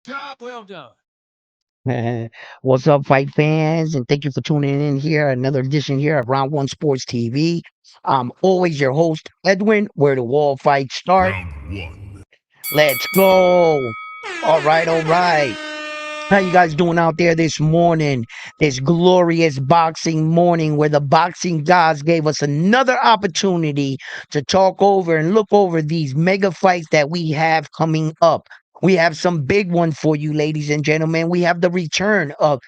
Job well done. What's up, fight fans? And thank you for tuning in here. Another edition here of Round One Sports TV. I'm always your host, Edwin, where the wall fights start. Round one. Let's go. All right, all right. How you guys doing out there this morning? This glorious boxing morning where the boxing gods gave us another opportunity to talk over and look over these mega fights that we have coming up. We have some big ones for you, ladies and gentlemen. We have the return of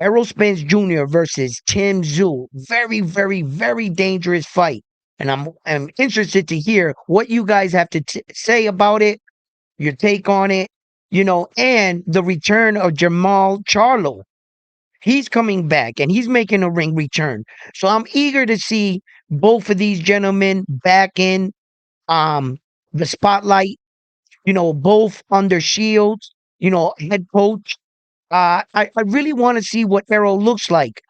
Errol Spence Jr. versus Tszyu. Very, very, very dangerous fight. And I'm interested to hear what you guys have to say about it, your take on it, and the return of Jamal Charlo. He's coming back and he's making a ring return. So I'm eager to see both of these gentlemen back in um the spotlight, both under shields, head coach. I really want to see what Errol looks like.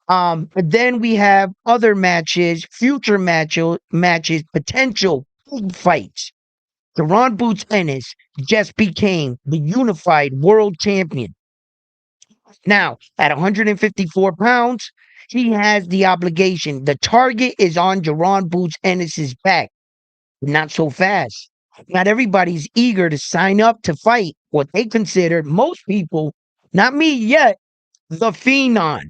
But then we have other matches, future matches, potential big fights. Deron Boots Ennis just became the unified world champion. Now, at 154 pounds, he has the obligation. The target is on Deron Boots Ennis's back. Not so fast. Not everybody's eager to sign up to fight what they consider, most people, not me yet, the phenom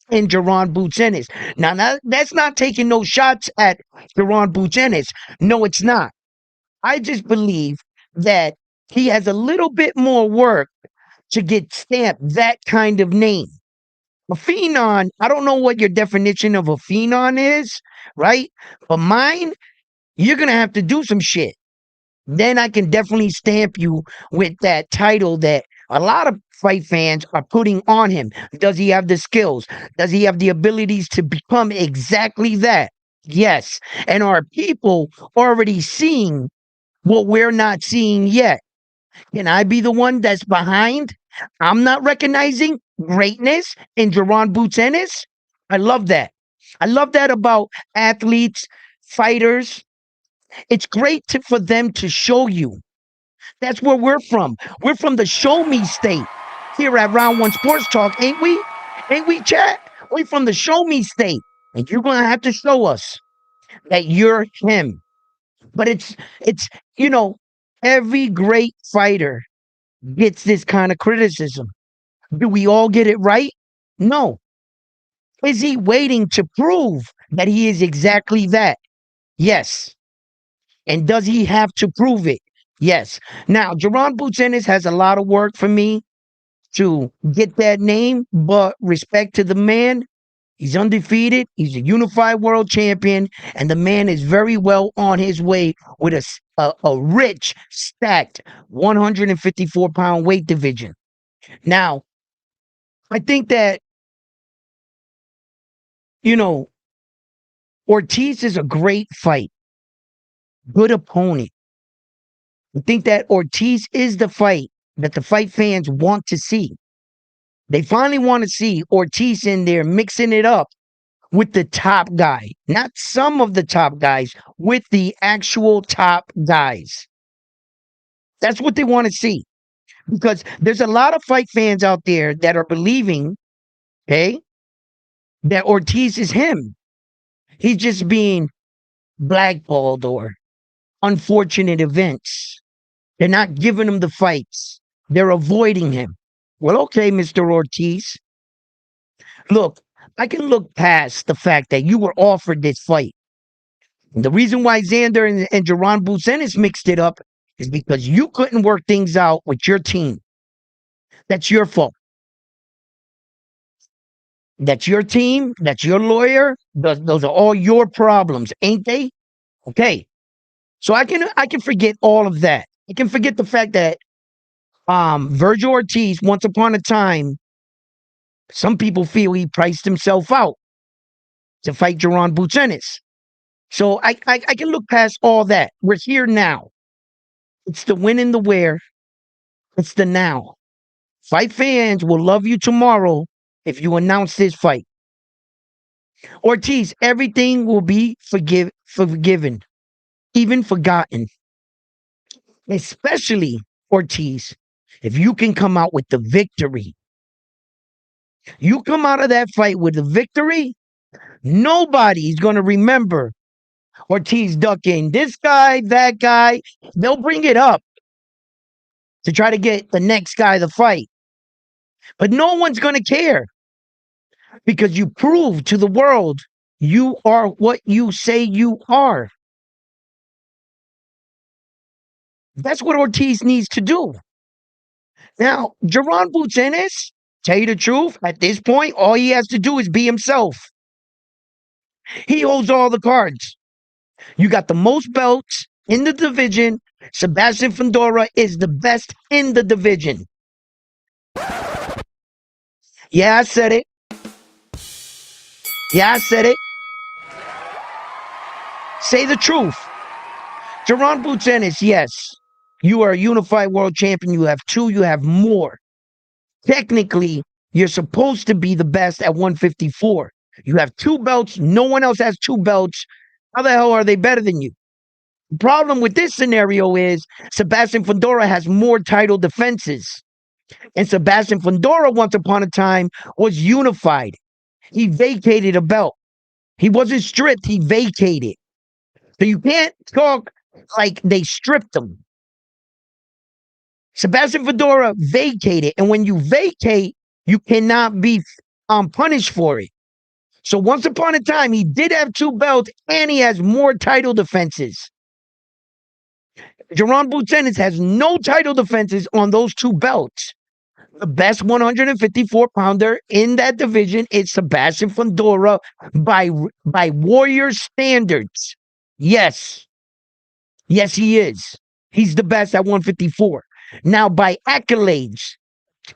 in Deron Boots Ennis. Now, that's not taking no shots at Deron Boots Ennis. No, it's not. I just believe that he has a little bit more work to get stamped that kind of name. A phenom, I don't know what your definition of a phenom is, right? But mine, you're going to have to do some shit. Then I can definitely stamp you with that title that a lot of fight fans are putting on him. Does he have the skills? Does he have the abilities to become exactly that? Yes. And are people already seeing what we're not seeing yet? Can I be the one that's behind? I'm not recognizing greatness in Jerron Boots Ennis. I love that. I love that about athletes, fighters. It's great for them to show you. That's where we're from. We're from the show me state here at Round One Sports Talk, ain't we? Ain't we, chat? We from the show me state. And you're gonna have to show us that you're him. But it's you know, every great fighter gets this kind of criticism. Do we all get it right? No. Is he waiting to prove that he is exactly that? Yes. And does he have to prove it? Yes. Now, Jerron Boots Ennis has a lot of work for me to get that name, but respect to the man. He's undefeated. He's a unified world champion, and the man is very well on his way with a rich, stacked 154-pound weight division. Now, I think that, you know, Ortiz is a great fight, good opponent. I think that Ortiz is the fight that the fight fans want to see. They finally want to see Ortiz in there mixing it up with the top guy, not some of the top guys, with the actual top guys. That's what they want to see because there's a lot of fight fans out there that are believing, okay, that Ortiz is him. He's just being blackballed or unfortunate events. They're not giving him the fights. They're avoiding him. Well, okay, Mr. Ortiz. Look, I can look past the fact that you were offered this fight. The reason why Xander and Jerron Bucenis mixed it up is because you couldn't work things out with your team. That's your fault. That's your team. That's your lawyer. Those are all your problems, ain't they? Okay. So I can forget all of that. I can forget the fact that Virgil Ortiz, once upon a time, some people feel he priced himself out to fight Jerron Bucenis. So I can look past all that. We're here now. It's the when and the where. It's the now. Fight fans will love you tomorrow if you announce this fight. Ortiz, everything will be forgiven, even forgotten. Especially Ortiz. If you can come out with the victory, you come out of that fight with the victory, nobody's going to remember Ortiz ducking this guy, that guy. They'll bring it up to try to get the next guy to fight. But no one's going to care because you prove to the world you are what you say you are. That's what Ortiz needs to do. Now, Jaron Butenis, tell you the truth, at this point, all he has to do is be himself. He holds all the cards. You got the most belts in the division. Sebastian Fundora is the best in the division. Yeah, I said it. Yeah, I said it. Say the truth. Jaron Butenis, yes. You are a unified world champion. You have two, you have more. Technically, you're supposed to be the best at 154. You have two belts. No one else has two belts. How the hell are they better than you? The problem with this scenario is Sebastian Fundora has more title defenses. And Sebastian Fundora, once upon a time, was unified. He vacated a belt. He wasn't stripped, he vacated. So you can't talk like they stripped him. Sebastian Fundora vacated. And when you vacate, you cannot be punished for it. So once upon a time, he did have two belts and he has more title defenses. Jaron Butenis has no title defenses on those two belts. The best 154-pounder in that division is Sebastian Fundora by Warrior standards. Yes. Yes, he is. He's the best at 154. Now, by accolades,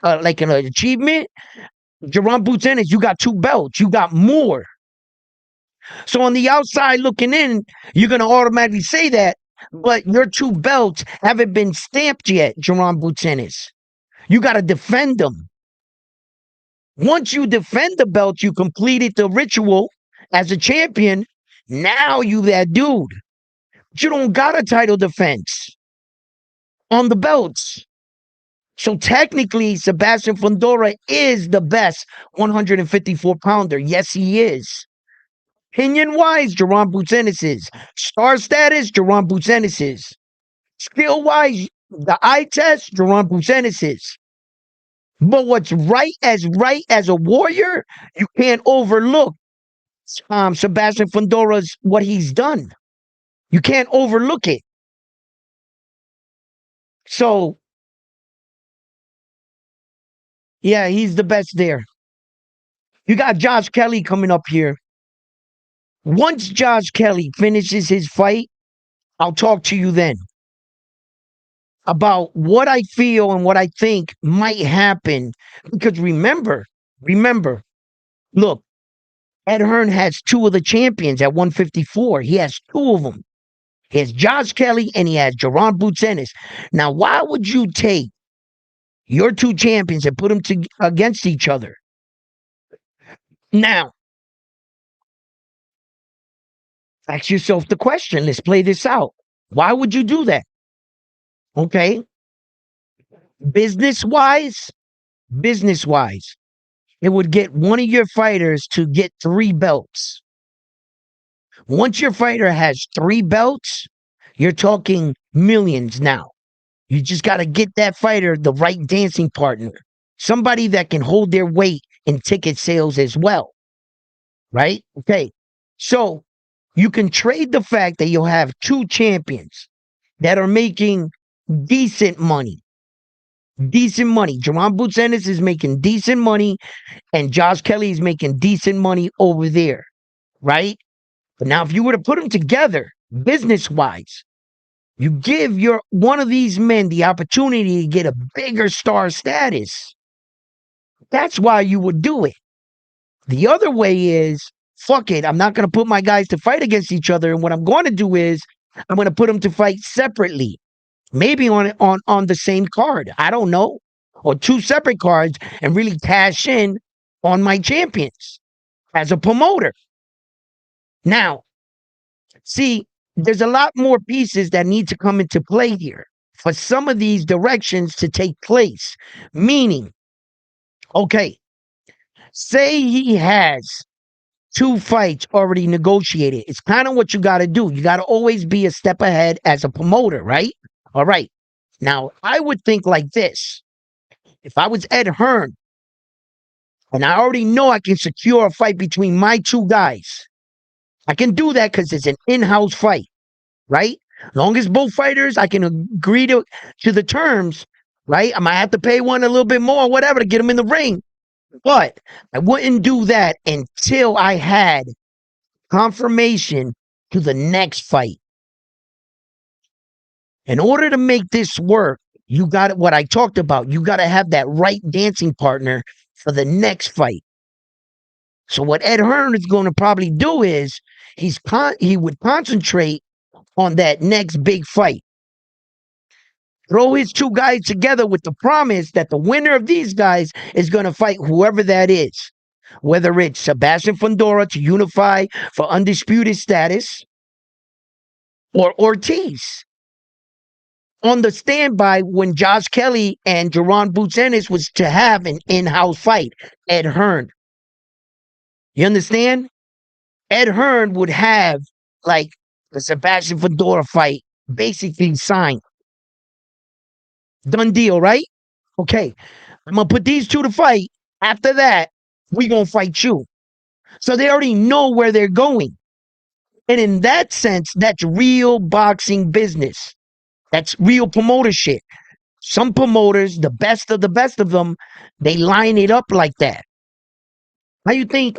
like an achievement, Jaron Butenis, you got two belts. You got more. So on the outside looking in, you're going to automatically say that, but your two belts haven't been stamped yet, Jaron Butenis. You got to defend them. Once you defend the belt, you completed the ritual as a champion. Now you that dude. But you don't got a title defense on the belts. So technically, Sebastian Fundora is the best 154-pounder. Yes, he is. Opinion-wise, Jaron Butenis is. Star status, Jaron Butenis is. Skill-wise, the eye test, Jaron Butenis is. But what's right as a warrior, you can't overlook Sebastian Fundora's what he's done. You can't overlook it. So, yeah, he's the best there. You got Josh Kelly coming up here. Once Josh Kelly finishes his fight, I'll talk to you then about what I feel and what I think might happen. Because remember, look, Ed Hearn has two of the champions at 154. He has two of them. He has Josh Kelly and he has Jaron Butenis. Now, why would you take your two champions and put them against each other? Now, ask yourself the question. Let's play this out. Why would you do that? Okay. Business-wise, it would get one of your fighters to get 3 belts. Once your fighter has 3 belts, you're talking millions now. You just got to get that fighter the right dancing partner. Somebody that can hold their weight in ticket sales as well. Right? Okay. So you can trade the fact that you'll have 2 champions that are making decent money. Jaron Butenis is making decent money, and Josh Kelly is making decent money over there, right? But now, if you were to put them together, business-wise, you give one of these men the opportunity to get a bigger star status. That's why you would do it. The other way is, fuck it, I'm not going to put my guys to fight against each other, and what I'm going to do is, I'm going to put them to fight separately. Maybe on the same card. I don't know. Or 2 separate cards and really cash in on my champions as a promoter. Now, see, there's a lot more pieces that need to come into play here for some of these directions to take place. Meaning, okay, say he has two fights already negotiated. It's kind of what you got to do. You got to always be a step ahead as a promoter, right? All right. Now, I would think like this. If I was Ed Hearn and I already know I can secure a fight between my two guys, I can do that because it's an in-house fight, right? As long as both fighters, I can agree to the terms, right? I might have to pay one a little bit more, whatever, to get them in the ring. But I wouldn't do that until I had confirmation to the next fight. In order to make this work, you got what I talked about. You got to have that right dancing partner for the next fight. So what Ed Hearn is going to probably do is he would concentrate on that next big fight. Throw his two guys together with the promise that the winner of these guys is going to fight whoever that is. Whether it's Sebastian Fundora to unify for undisputed status or Ortiz on the standby when Josh Kelly and Jerron Boots Ennis was to have an in-house fight. Ed Hearn. You understand? Ed Hearn would have like the Sebastian Fundora fight basically signed. Done deal, right? Okay. I'm going to put these two to fight. After that, we going to fight you. So they already know where they're going. And in that sense, that's real boxing business. That's real promoter shit. Some promoters, the best of them, they line it up like that. How you think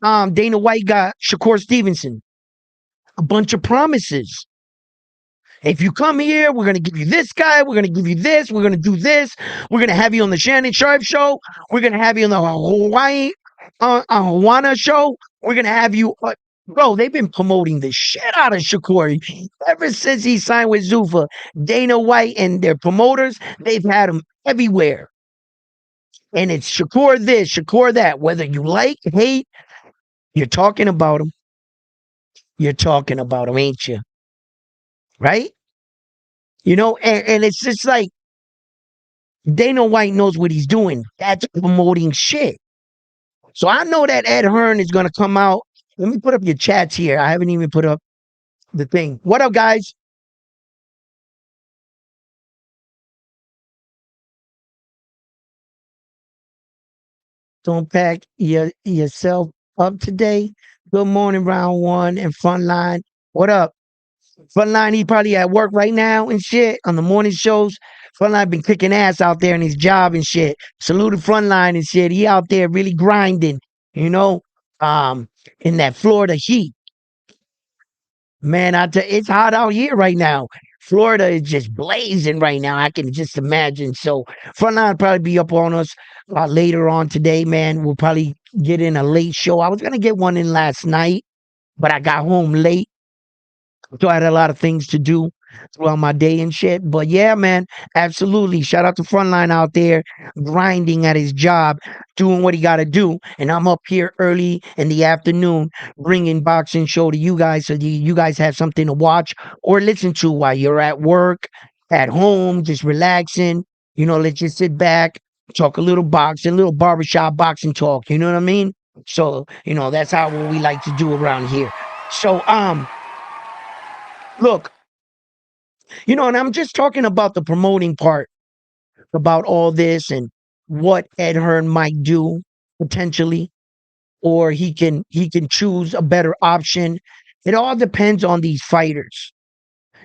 Dana White got Shakur Stevenson? A bunch of promises. If you come here, we're going to give you this guy. We're going to give you this. We're going to do this. We're going to have you on the Shannon Sharp show. We're going to have you on the Hawana show. We're going to have you. Bro, they've been promoting the shit out of Shakur. Ever since he signed with Zuffa, Dana White and their promoters, they've had him everywhere. And it's Shakur this, Shakur that. Whether you like, hate, you're talking about him. You're talking about him, ain't you? Right? You know, and it's just like Dana White knows what he's doing. That's promoting shit. So I know that Ed Hearn is going to come out. Let me put up your chats here. I haven't even put up the thing. What up, guys? Don't pack yourself up today. Good morning, round one and Frontline. What up? Frontline, he probably at work right now and shit on the morning shows. Frontline been kicking ass out there in his job and shit. Salute Frontline and shit. He out there really grinding, you know, in that Florida heat. Man, it's hot out here right now. Florida is just blazing right now. I can just imagine. So Frontline will probably be up on us later on today, man. We'll probably get in a late show. I was gonna get one in last night, but I got home late. So I had a lot of things to do throughout my day and shit. But yeah, man, absolutely. Shout out to Frontline out there grinding at his job, doing what he got to do. And I'm up here early in the afternoon bringing boxing show to you guys so you guys have something to watch or listen to while you're at work, at home, just relaxing. You know, let's just sit back, talk a little boxing, a little barbershop boxing talk. You know what I mean? So, you know, that's how we like to do around here. So, look, you know, and I'm just talking about the promoting part, about all this and what Ed Hearn might do potentially, or he can choose a better option. It all depends on these fighters,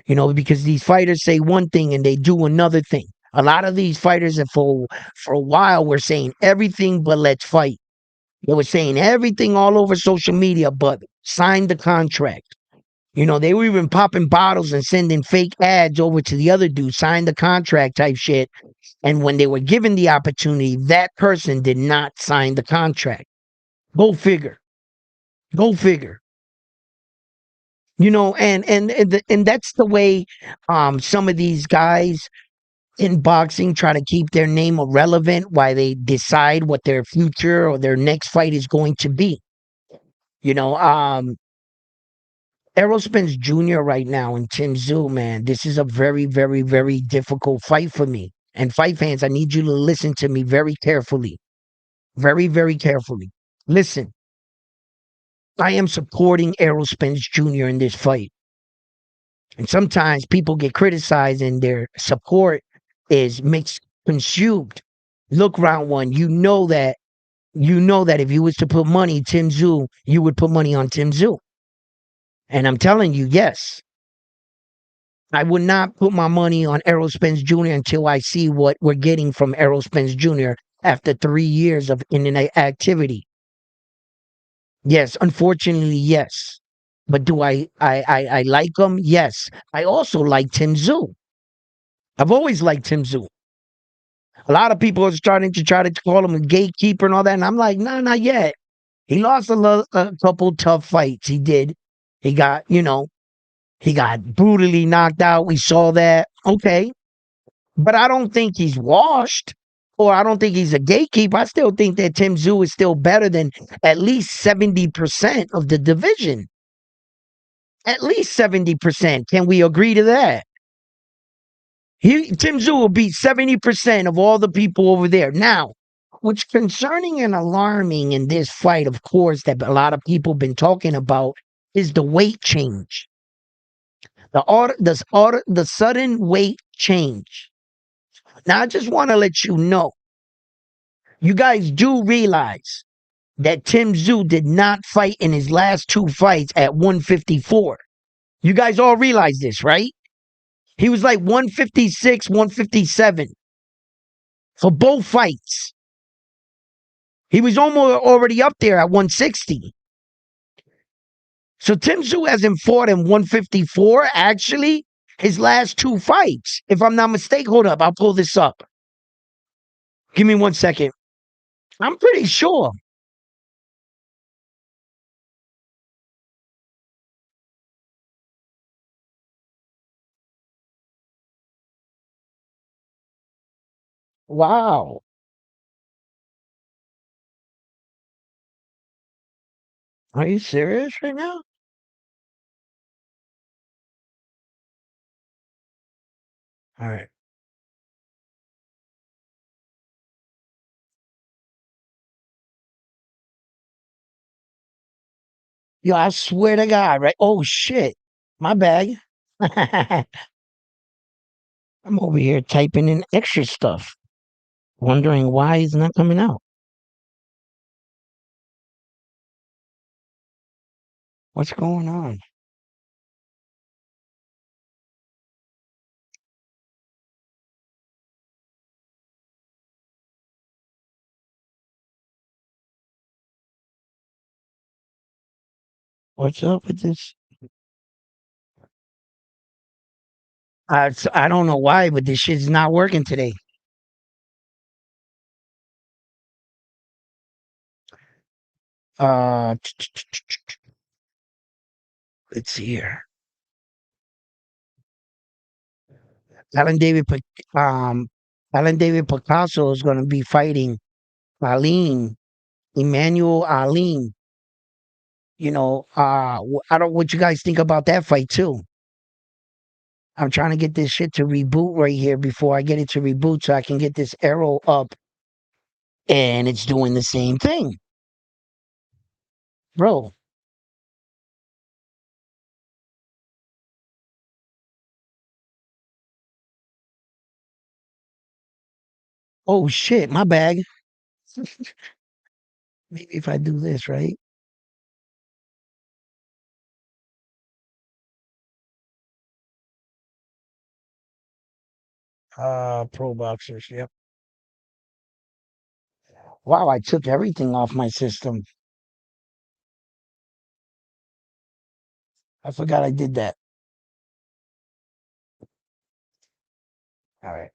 you know, because these fighters say one thing and they do another thing. A lot of these fighters, and for a while, were saying everything but let's fight. They were saying everything all over social media, but sign the contract. You know, they were even popping bottles and sending fake ads over to the other dude, sign the contract type shit. And when they were given the opportunity, that person did not sign the contract. Go figure. Go figure. You know, and that's the way some of these guys in boxing try to keep their name irrelevant while they decide what their future or their next fight is going to be. You know, Errol Spence Jr. right now and Tszyu, man, this is a very, very, very difficult fight for me. And fight fans, I need you to listen to me very carefully. Very, very carefully. Listen, I am supporting Errol Spence Jr. in this fight. And sometimes people get criticized and their support is misconstrued. Look, round one, you know that if you was to put money, Tszyu, you would put money on Tszyu. And I'm telling you, yes, I would not put my money on Errol Spence Jr. until I see what we're getting from Errol Spence Jr. after 3 years of internet activity. Yes, unfortunately, yes. But do I like him? Yes. I also like Tszyu. I've always liked Tszyu. A lot of people are starting to try to call him a gatekeeper and all that, and I'm like, nah, not yet. He lost a couple tough fights. He did. He got, he got brutally knocked out. We saw that. Okay. But I don't think he's washed or I don't think he's a gatekeeper. I still think that Tszyu is still better than at least 70% of the division. At least 70%. Can we agree to that? Tszyu will beat 70% of all the people over there. Now, what's concerning and alarming in this fight, of course, that a lot of people have been talking about is the weight change. The sudden weight change. Now, I just want to let you know, you guys do realize that Tszyu did not fight in his last two fights at 154. You guys all realize this, right? He was like 156, 157 for both fights. He was almost already up there at 160. So Tszyu hasn't fought in 154, actually, his last two fights. If I'm not mistaken, hold up, I'll pull this up. Give me 1 second. I'm pretty sure. Wow. Are you serious right now? All right. Yo, I swear to God, right? Oh, shit. My bad. I'm over here typing in extra stuff, wondering why it's not coming out. What's going on? What's up with this? I don't know why, but this shit's not working today. Uh, let's see here. Alan David, um, Alan David Picasso is going to be fighting Aline, Emmanuel Aline. I don't. What you guys think about that fight too? I'm trying to get this shit to reboot right here before I get it to reboot, so I can get this arrow up, and it's doing the same thing, bro. Oh shit, my bag. Maybe if I do this right. Pro boxers. Yep. Wow, I took everything off my system. I forgot I did that. All right.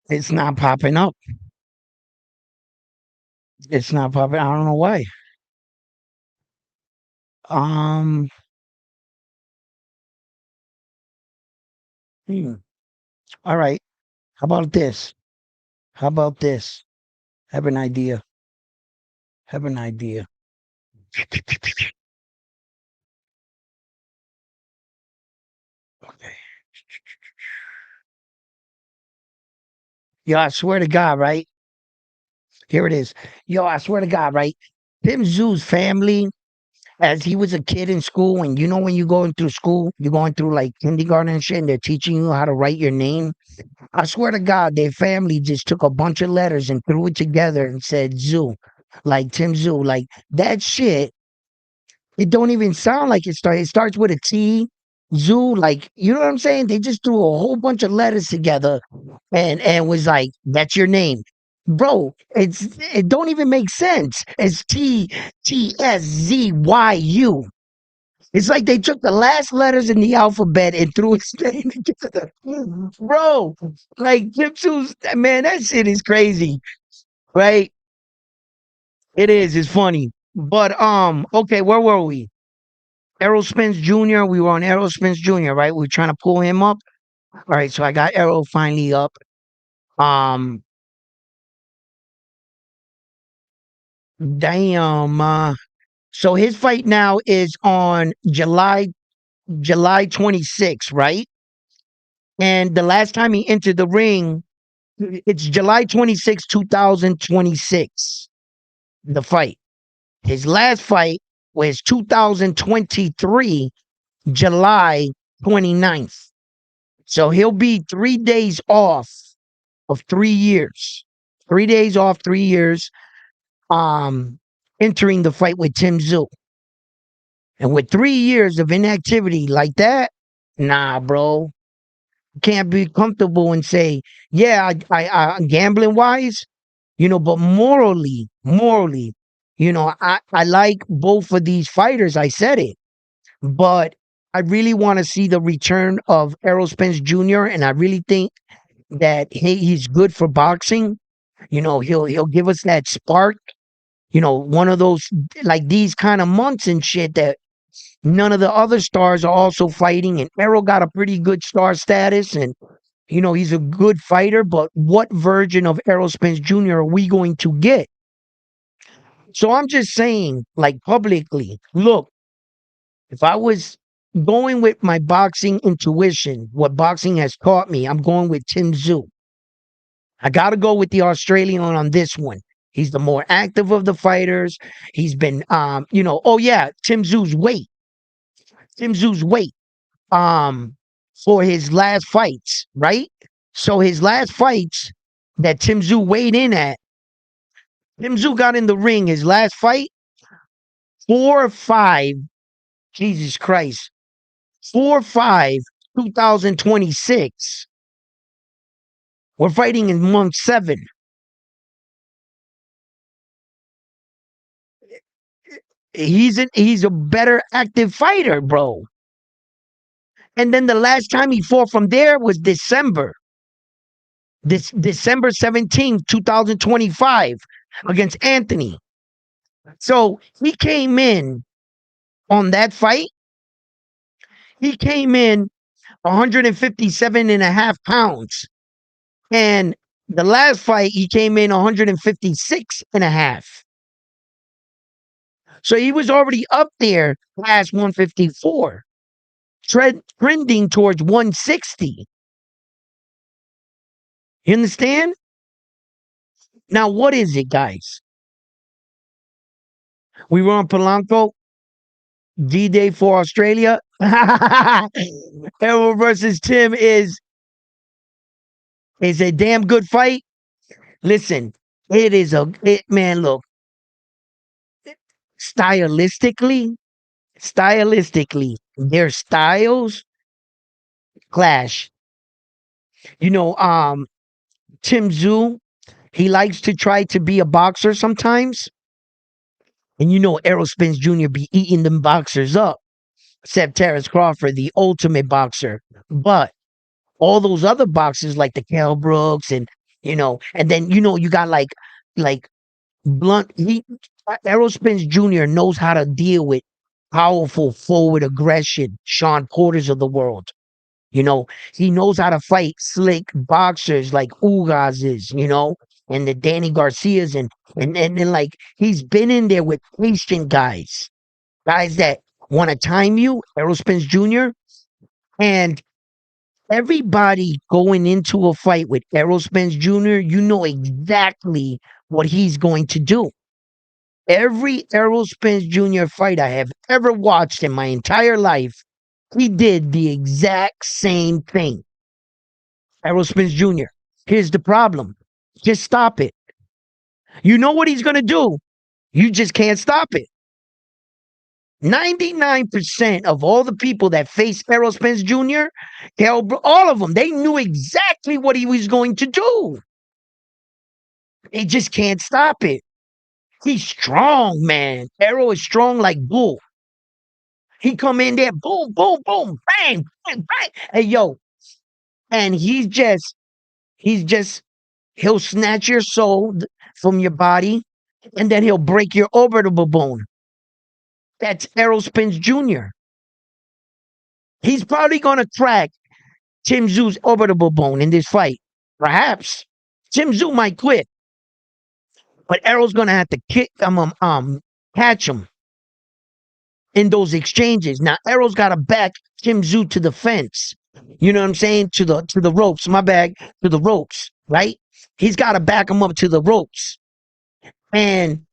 It's not popping up. It's not popping. I don't know why. Um, Hmm. All right. How about this? How about this? Have an idea. Have an idea. Okay. Yo, I swear to God, right? Here it is. Yo, I swear to God, right? Tim Zoo's family, as he was a kid in school, and you know when you're going through school, you're going through like kindergarten and shit, and they're teaching you how to write your name. I swear to God, their family just took a bunch of letters and threw it together and said Zoo, like Tim Zoo, like that shit. It don't even sound like it starts. It starts with a T, Zoo, like you know what I'm saying? They just threw a whole bunch of letters together and was like, "That's your name." Bro, it don't even make sense. It's Tzyu. It's like they took the last letters in the alphabet and threw his name together. Bro, like Gypsu's man, that shit is crazy, right? It is, it's funny. But okay, where were we? Errol Spence Jr. We were on Errol Spence Jr., right? We were trying to pull him up. All right, so I got Errol finally up. Um, damn. So his fight now is on July 26th, right? And the last time he entered the ring, it's July 26, 2026. The fight. His last fight was 2023, July 29th. So he'll be 3 days off of 3 years. 3 days off, 3 years, um, entering the fight with Tim Tszyu. And with 3 years of inactivity like that, nah, bro. Can't be comfortable and say, yeah, gambling wise, but morally, I like both of these fighters. I said it, but I really want to see the return of Errol Spence Jr. And I really think that he's good for boxing. He'll give us that spark. One of those like these kind of months and shit that none of the other stars are also fighting. And Errol got a pretty good star status, and he's a good fighter. But what version of Errol Spence Jr. are we going to get? So I'm just saying, like publicly, look, if I was going with my boxing intuition, what boxing has taught me, I'm going with Tim Tszyu. I got to go with the Australian on this one. He's the more active of the fighters. He's been, oh yeah, Tim Tszyu's weight, for his last fights, right? So his last fights that Tim Tszyu weighed in at, Tim Tszyu got in the ring. His last fight, 4-5. Jesus Christ, 4-5, 2026. We're fighting in month 7. He's a better active fighter, bro. And then the last time he fought from there was December 17th, 2025 against Anthony. So he came in on that fight. He came in 157 and a half pounds. And the last fight, he came in 156 and a half. So he was already up there past 154, trending towards 160. You understand? Now, what is it, guys? We were on Polanco, D-Day for Australia. Errol versus Tim is a damn good fight. Listen, man, look, stylistically, their styles clash. You know, um, Tim Tszyu, he likes to try to be a boxer sometimes. And Errol Spence Jr. be eating them boxers up, except Terrence Crawford, the ultimate boxer. But all those other boxers like the Kell Brooks and then you got like blunt. Errol Spence Jr. knows how to deal with powerful forward aggression. Sean Porter's of the world. You know, he knows how to fight slick boxers like Ugas is, and the Danny Garcias and like he's been in there with patient guys that want to time you, Errol Spence Jr. And everybody going into a fight with Errol Spence Jr., you know exactly what he's going to do. Every Errol Spence Jr. fight I have ever watched in my entire life, he did the exact same thing. Errol Spence Jr. Here's the problem. Just stop it. You know what he's going to do. You just can't stop it. 99% of all the people that face Errol Spence Jr., all of them, they knew exactly what he was going to do. They just can't stop it. He's strong, man. Errol is strong like bull. He come in there, boom, boom, boom, bang, bang, bang. Hey, yo. And he'll snatch your soul from your body, and then he'll break your orbital bone. That's Errol Spence Jr. He's probably going to crack Tszyu's orbital bone in this fight. Perhaps. Tszyu might quit. But Errol's going to have to catch him in those exchanges. Now, Errol's got to back Tszyu to the fence. You know what I'm saying? To the ropes. My bag. To the ropes. Right? He's got to back him up to the ropes. And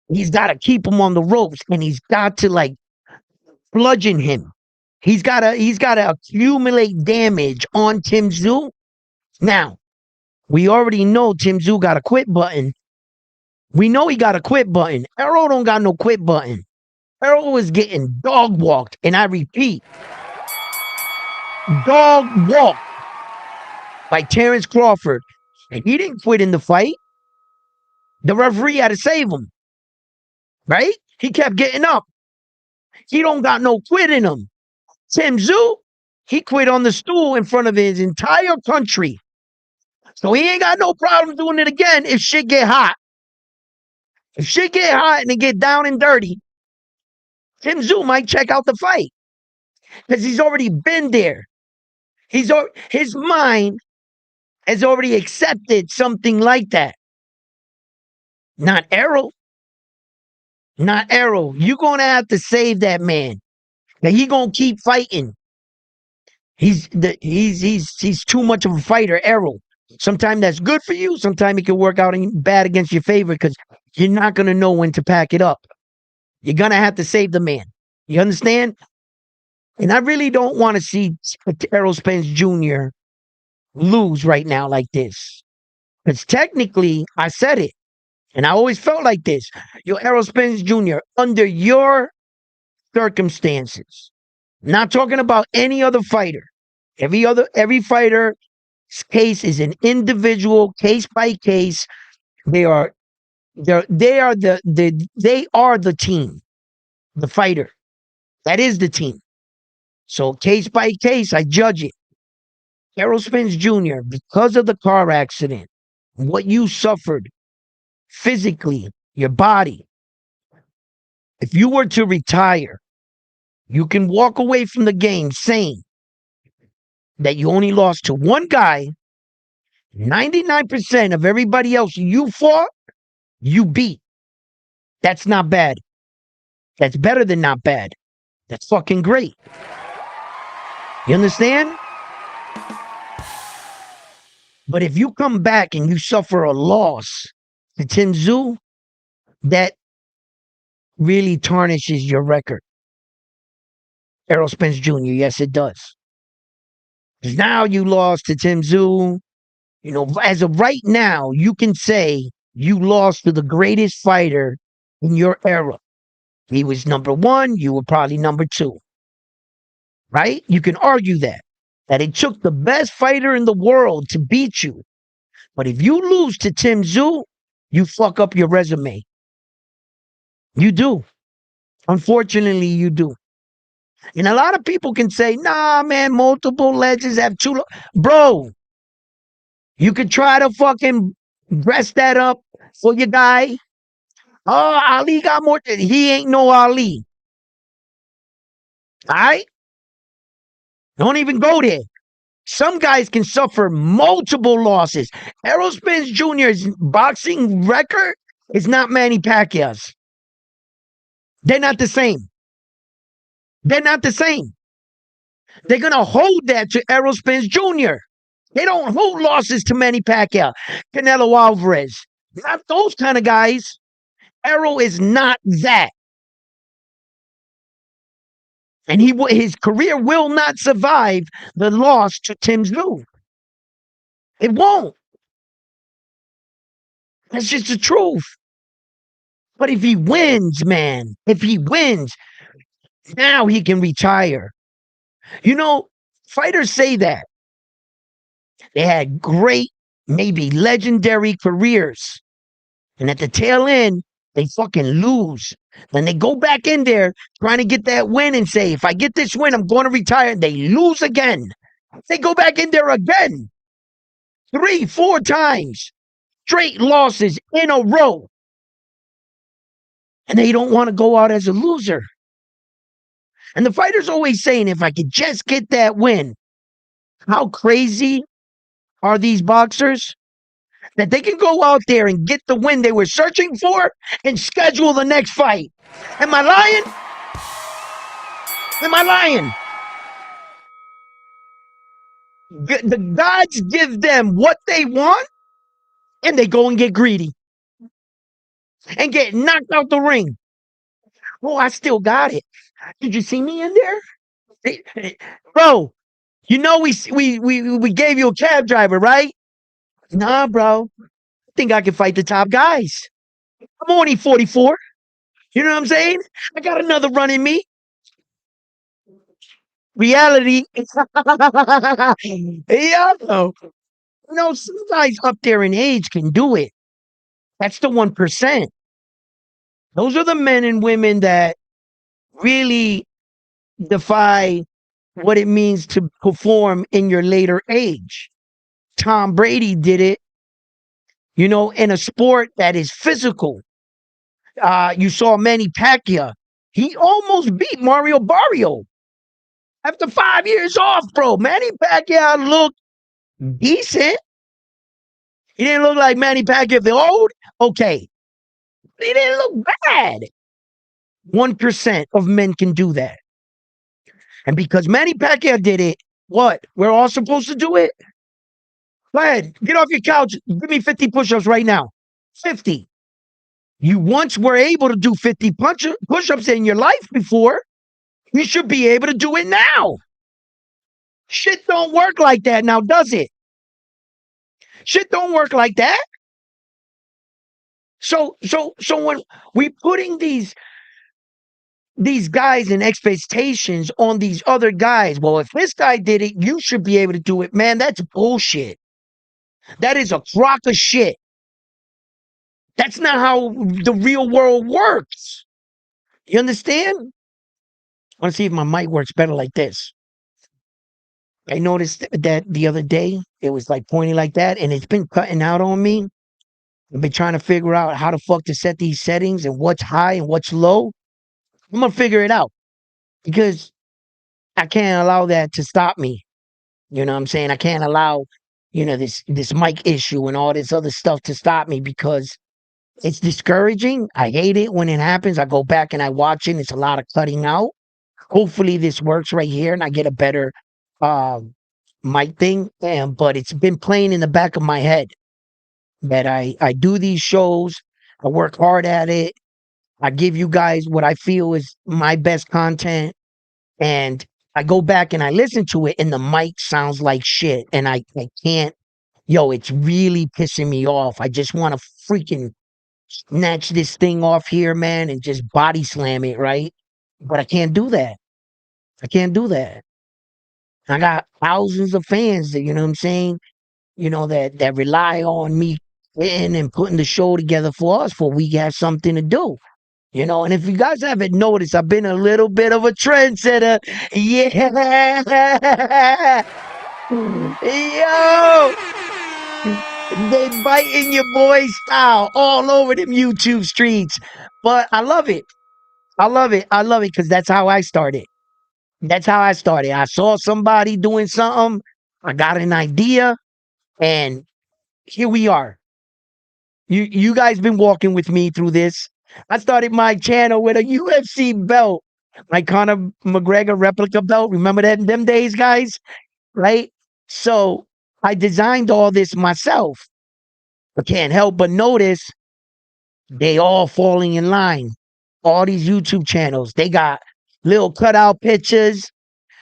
he's got to keep him on the ropes. And he's got to, like, bludgeon him. He's got to accumulate damage on Tszyu. Now, we already know Tszyu got a quit button. We know he got a quit button. Errol don't got no quit button. Errol was getting dog walked. And I repeat, dog walked by Terrence Crawford. And he didn't quit in the fight. The referee had to save him. Right? He kept getting up. He don't got no quit in him. Tszyu, he quit on the stool in front of his entire country. So he ain't got no problem doing it again if shit get hot. If shit get hot and it get down and dirty, Tszyu might check out the fight. Because he's already been there. His mind has already accepted something like that. Not Errol. Not Errol. You're going to have to save that man. Now he going to keep fighting. He's too much of a fighter, Errol. Sometimes that's good for you. Sometimes it can work out bad against your favor because you're not going to know when to pack it up. You're going to have to save the man. You understand? And I really don't want to see Errol Spence Jr. lose right now like this. Because technically, I said it. And I always felt like this. Errol Spence Jr., under your circumstances, not talking about any other fighter. Every fighter's case is an individual, case by case. They are the team, the fighter. That is the team. So case by case, I judge it. Errol Spence Jr., because of the car accident, what you suffered physically, your body, if you were to retire, you can walk away from the game saying that you only lost to one guy. 99% of everybody else you fought, you beat. That's not bad. That's better than not bad. That's fucking great. You understand? But if you come back and you suffer a loss to Tszyu, that really tarnishes your record. Errol Spence Jr., yes, it does. Because now you lost to Tszyu. As of right now, you can say you lost to the greatest fighter in your era. He was number one, you were probably number two. Right? You can argue that it took the best fighter in the world to beat you. But if you lose to Tszyu, you fuck up your resume. You do. Unfortunately, you do. And a lot of people can say, nah, man, multiple legends have two. Bro, you could try to fucking dress that up for your guy. Oh, Ali got more. He ain't no Ali. All right? Don't even go there. Some guys can suffer multiple losses. Errol Spence Jr.'s boxing record is not Manny Pacquiao's. They're not the same. They're not the same. They're going to hold that to Errol Spence Jr. They don't hold losses to Manny Pacquiao, Canelo Alvarez. Not those kind of guys. Errol is not that. And his career will not survive the loss to Tszyu. It won't. That's just the truth. But if he wins, man, if he wins, now he can retire. You know, fighters say that. They had great, maybe legendary careers. And at the tail end, they fucking lose. Then they go back in there trying to get that win and say, if I get this win, I'm going to retire. They lose again. They go back in there again. 3, 4 times. Straight losses in a row. And they don't want to go out as a loser. And the fighter's always saying, if I could just get that win. How crazy are these boxers? That they can go out there and get the win they were searching for and schedule the next fight. Am I lying? Am I lying? The gods give them what they want, and they go and get greedy and get knocked out the ring. Oh, I still got it. Did you see me in there? Bro, you know we gave you a cab driver, right? Nah, bro. I think I can fight the top guys. I'm only 44. You know what I'm saying? I got another run in me. Reality. Yeah. You know, some guys up there in age can do it. That's the 1%. Those are the men and women that really defy what it means to perform in your later age. Tom Brady did it, you know, in a sport that is physical. You saw Manny Pacquiao. He almost beat Mario Barrio after 5 years off, bro. Manny Pacquiao looked decent. He didn't look like Manny Pacquiao the old. Okay. He didn't look bad. 1% of men can do that. And because Manny Pacquiao did it, what? We're all supposed to do it? Go ahead. Get off your couch. Give me 50 push-ups right now. 50. You once were able to do 50 push-ups in your life before. You should be able to do it now. Shit don't work like that now, does it? Shit don't work like that. So when we putting these guys and expectations on these other guys, well, if this guy did it, you should be able to do it. Man, that's bullshit. That is a crock of shit. That's not how the real world works. You understand? I want to see if my mic works better like this. I noticed that the other day, it was like pointing like that, and it's been cutting out on me. I've been trying to figure out how the fuck to set these settings and what's high and what's low. I'm going to figure it out because I can't allow that to stop me. You know what I'm saying? I can't allow, you know, this mic issue and all this other stuff to stop me because it's discouraging. I hate it when it happens. I go back and I watch it. It's a lot of cutting out. Hopefully this works right here and I get a better mic thing. But it's been playing in the back of my head that I do these shows. I work hard at it. I give you guys what I feel is my best content. And I go back and I listen to it and the mic sounds like shit. And I can't, it's really pissing me off. I just want to freaking snatch this thing off here, man, and just body slam it, right? But I can't do that. I can't do that. I got thousands of fans that, you know what I'm saying, that rely on me in and putting the show together for us for we have something to do. And if you guys haven't noticed, I've been a little bit of a trendsetter. Yeah. Yo. They biting your boy style all over them YouTube streets. But I love it. I love it. I love it because that's how I started. That's how I started. I saw somebody doing something I got an idea, and here we are. You guys been walking with me through this. I started my channel with a UFC belt, like Conor McGregor replica belt. Remember that in them days, guys? Right? So I designed all this myself. I can't help but notice they all falling in line. All these YouTube channels, they got little cutout pictures.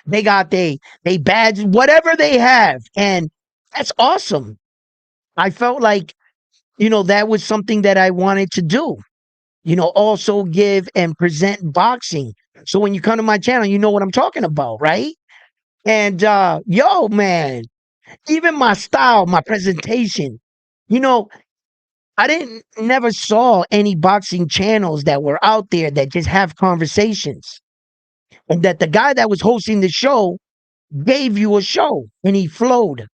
They got they badge, whatever they have, and that's awesome. I felt like that was something that I wanted to do. Also give and present boxing. So when you come to my channel, you know what I'm talking about, right? And yo, man, even my style, my presentation, you know, I didn't never saw any boxing channels that were out there that just have conversations. And that the guy that was hosting the show gave you a show and he flowed.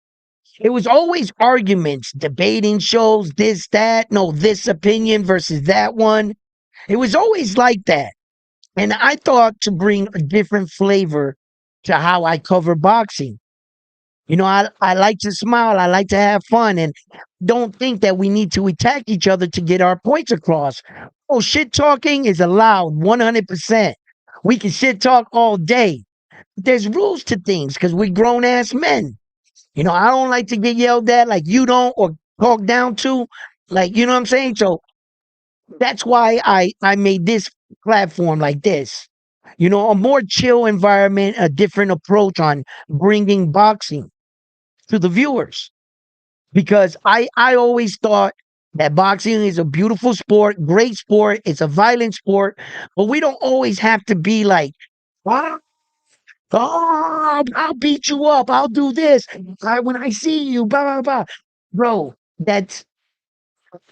It was always arguments, debating shows, this, that, no, this opinion versus that one. It was always like that. And I thought to bring a different flavor to how I cover boxing. I like to smile, I like to have fun, and don't think that we need to attack each other to get our points across. Oh, shit talking is allowed 100%. We can shit talk all day. There's rules to things because we're grown ass men. I don't like to get yelled at like you don't or talked down to. Like, you know what I'm saying? So that's why I made this platform like this. A more chill environment, a different approach on bringing boxing to the viewers. Because I always thought that boxing is a beautiful sport, great sport. It's a violent sport, but we don't always have to be like, "Ah, oh, I'll beat you up. I'll do this. When I see you, blah blah blah." Bro, that's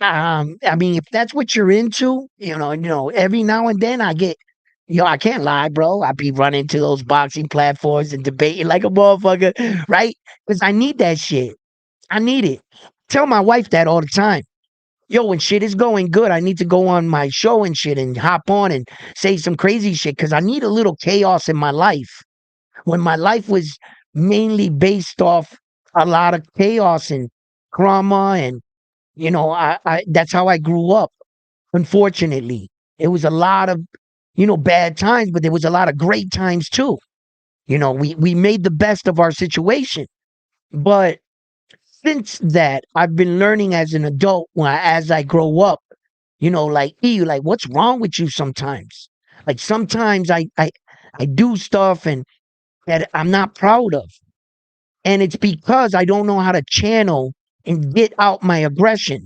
I mean, if that's what you're into, every now and then I can't lie, bro. I be running to those boxing platforms and debating like a motherfucker, right? Because I need that shit. I need it. Tell my wife that all the time. Yo, when shit is going good, I need to go on my show and shit and hop on and say some crazy shit because I need a little chaos in my life. When my life was mainly based off a lot of chaos and trauma, and I that's how I grew up. Unfortunately, it was a lot of bad times, but there was a lot of great times too. We made the best of our situation, but since that, I've been learning as an adult as I grow up, like, like, what's wrong with you sometimes? Like, sometimes I do stuff and that I'm not proud of. And it's because I don't know how to channel and get out my aggression.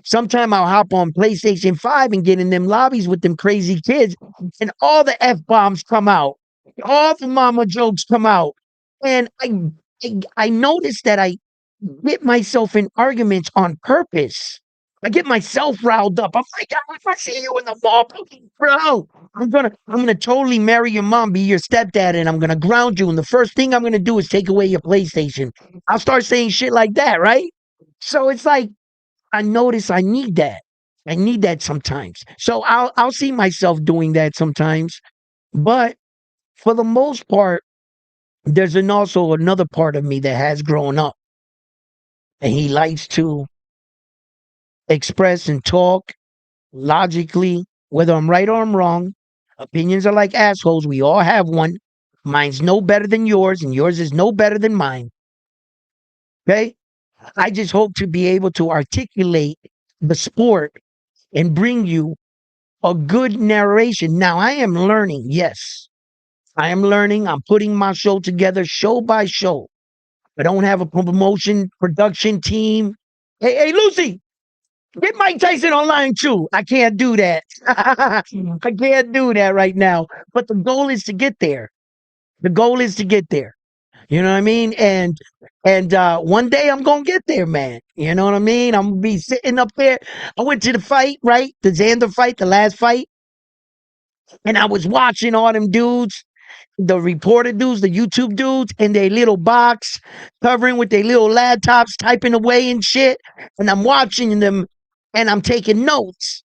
Sometime I'll hop on PlayStation 5 and get in them lobbies with them crazy kids, and all the F bombs come out, all the mama jokes come out. And I noticed that I get myself in arguments on purpose. I get myself riled up. I'm like, "Oh, if I see you in the mall, bro, I'm gonna totally marry your mom, be your stepdad, and I'm gonna ground you. And the first thing I'm gonna do is take away your PlayStation." I'll start saying shit like that, right? So it's like I notice I need that. I need that sometimes. So I'll see myself doing that sometimes. But for the most part, there's also another part of me that has grown up, and he likes to express and talk logically, whether I'm right or I'm wrong. Opinions are like assholes. We all have one. Mine's no better than yours, and yours is no better than mine. Okay? I just hope to be able to articulate the sport and bring you a good narration. Now, I am learning. Yes, I am learning. I'm putting my show together show by show. I don't have a promotion production team. Hey, Lucy, get Mike Tyson online too. I can't do that. I can't do that right now. But the goal is to get there. The goal is to get there. You know what I mean? And one day I'm gonna get there, man. You know what I mean? I'm gonna be sitting up there. I went to the fight, right? The Xander fight, the last fight, and I was watching all them dudes, the reporter dudes, the YouTube dudes, in their little box, covering with their little laptops, typing away and shit. And I'm watching them and I'm taking notes.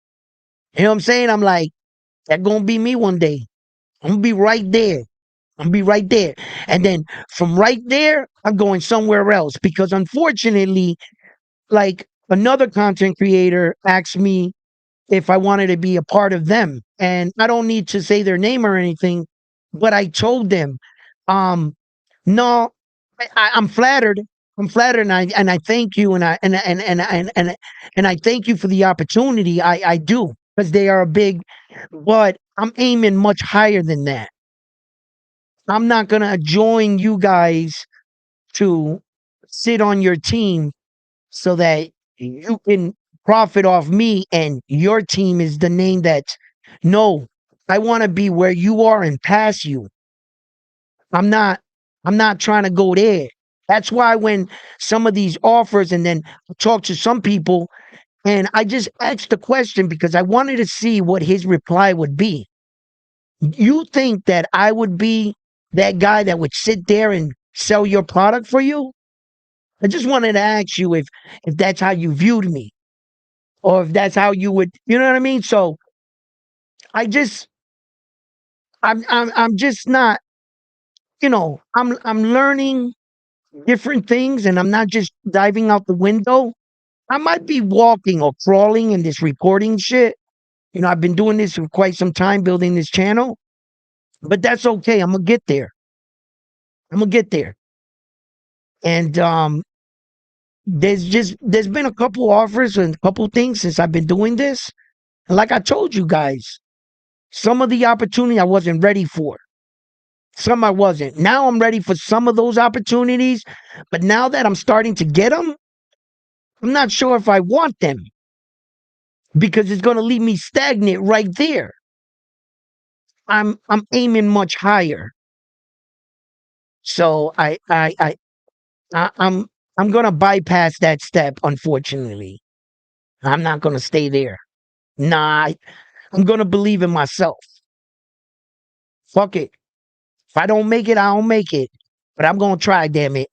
You know what I'm saying? I'm like, that's gonna be me one day. I'm gonna be right there. I'll be right there. And then from right there, I'm going somewhere else because unfortunately, like another content creator asked me if I wanted to be a part of them. And I don't need to say their name or anything, but I told them, um, no, I'm flattered. I'm flattered, and I thank you, and I thank you for the opportunity. I do because they are big, but I'm aiming much higher than that. I'm not gonna join you guys to sit on your team so that you can profit off me and your team is the name that no, I want to be where you are and pass you. I'm not I'm not trying to go there. That's why when some of these offers and then I talk to some people and I just asked the question because I wanted to see what his reply would be. You think that I would be that guy that would sit there and sell your product for you? I just wanted to ask you if that's how you viewed me or if that's how you would, you know what I mean? So I just I'm just not, I'm learning different things and I'm not just diving out the window. I might be walking or crawling in this recording shit. I've been doing this for quite some time building this channel, but that's okay. I'm gonna get there. I'm gonna get there. And there's been a couple offers and a couple things since I've been doing this. And like I told you guys, some of the opportunity I wasn't ready for. Some I wasn't. Now I'm ready for some of those opportunities, but now that I'm starting to get them, I'm not sure if I want them because it's going to leave me stagnant right there. I'm aiming much higher. So I'm going to bypass that step unfortunately. I'm not going to stay there. Nah, I'm going to believe in myself. Fuck it. If I don't make it, I don't make it. But I'm going to try, damn it.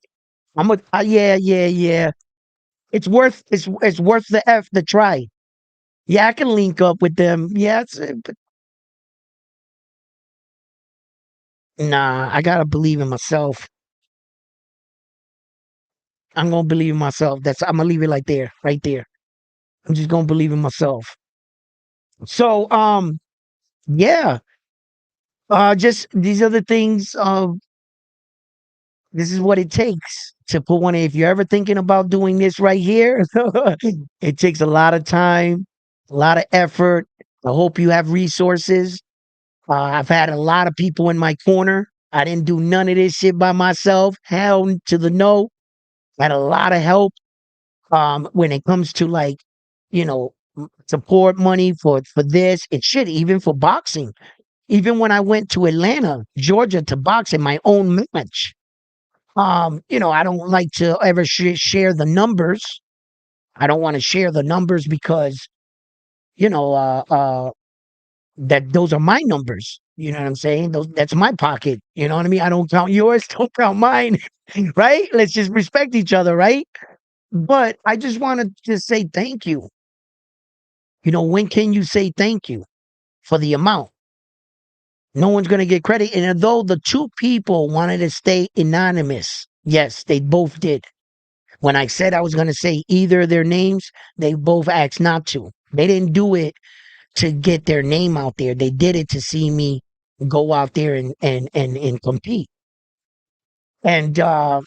Yeah, yeah, yeah. It's worth the F to try. Yeah, I can link up with them. Yeah, but nah, I gotta believe in myself. I'm gonna believe in myself. I'm gonna leave it like there, right there. I'm just gonna believe in myself. So, yeah, just these are the things. This is what it takes to put one. If you're ever thinking about doing this right here, it takes a lot of time, a lot of effort. I hope you have resources. I've had a lot of people in my corner. I didn't do none of this shit by myself. Hell to the no. I had a lot of help when it comes to like, support money for this. It shit, even for boxing. Even when I went to Atlanta, Georgia to box in my own match. I don't like to ever share the numbers. I don't want to share the numbers because, you know, uh, uh, that those are my numbers. You know what I'm saying? That's my pocket. You know what I mean? I don't count yours, don't count mine. Right? Let's just respect each other, right? But I just want to just say thank you. When can you say thank you for the amount? No one's going to get credit. And although the two people wanted to stay anonymous, yes, they both did. When I said I was going to say either of their names, they both asked not to. They didn't do it to get their name out there. They did it to see me go out there and compete. And I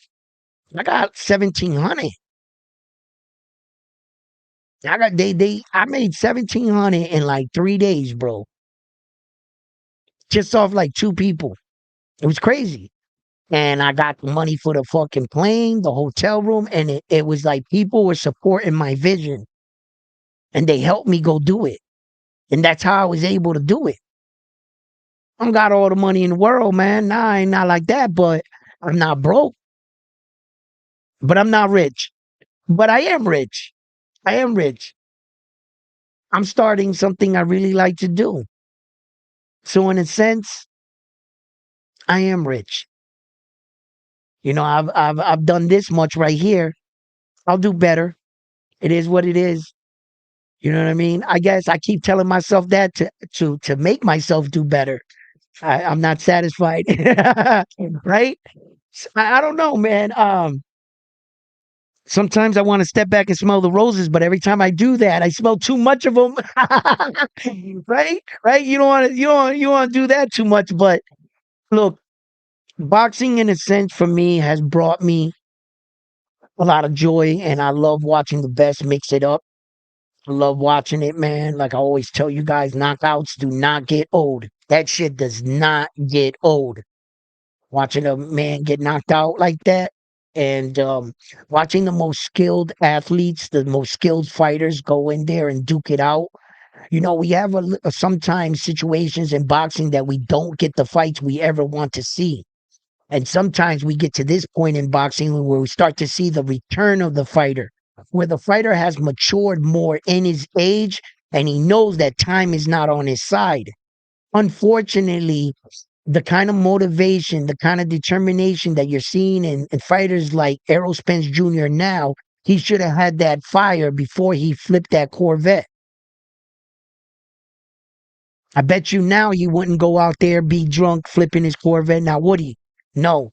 got 1,700. I made 1,700 in like 3 days, bro. Just off like two people. It was crazy. And I got the money for the fucking plane, the hotel room, and it was like people were supporting my vision and they helped me go do it. And that's how I was able to do it. I don't got all the money in the world, man. Nah, I ain't not like that, but I'm not broke. But I'm not rich. But I am rich. I am rich. I'm starting something I really like to do. So in a sense, I am rich. I've done this much right here. I'll do better. It is what it is. You know what I mean? I guess I keep telling myself that to make myself do better. I'm not satisfied. Right? I don't know, man. Sometimes I want to step back and smell the roses, but every time I do that, I smell too much of them. Right? Right? You don't want to do that too much. But look, boxing in a sense for me has brought me a lot of joy, and I love watching the best mix it up. I love watching it, man. Like I always tell you guys, knockouts do not get old. That shit does not get old. Watching a man get knocked out like that, and watching the most skilled athletes, the most skilled fighters go in there and duke it out. We have sometimes situations in boxing that we don't get the fights we ever want to see. And sometimes we get to this point in boxing where we start to see the return of the fighter, where the fighter has matured more in his age and he knows that time is not on his side. Unfortunately, the kind of motivation, the kind of determination that you're seeing in fighters like Errol Spence Jr. now, he should have had that fire before he flipped that Corvette. I bet you now he wouldn't go out there, be drunk, flipping his Corvette. Now, would he? No.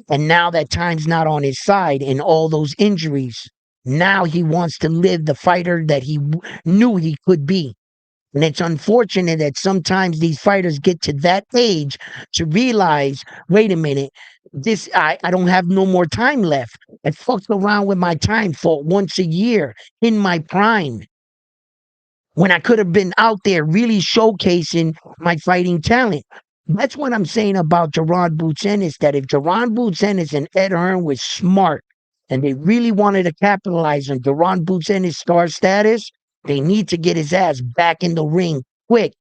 And now that time's not on his side and all those injuries, now he wants to live the fighter that he knew he could be. And it's unfortunate that sometimes these fighters get to that age to realize, wait a minute, I don't have no more time left. I fucked around with my time for once a year in my prime when I could have been out there really showcasing my fighting talent. That's what I'm saying about Jerron Boots Ennis, that if Jerron Boots Ennis and Ed Hearn was smart and they really wanted to capitalize on Jerron Boots Ennis' star status, they need to get his ass back in the ring quick.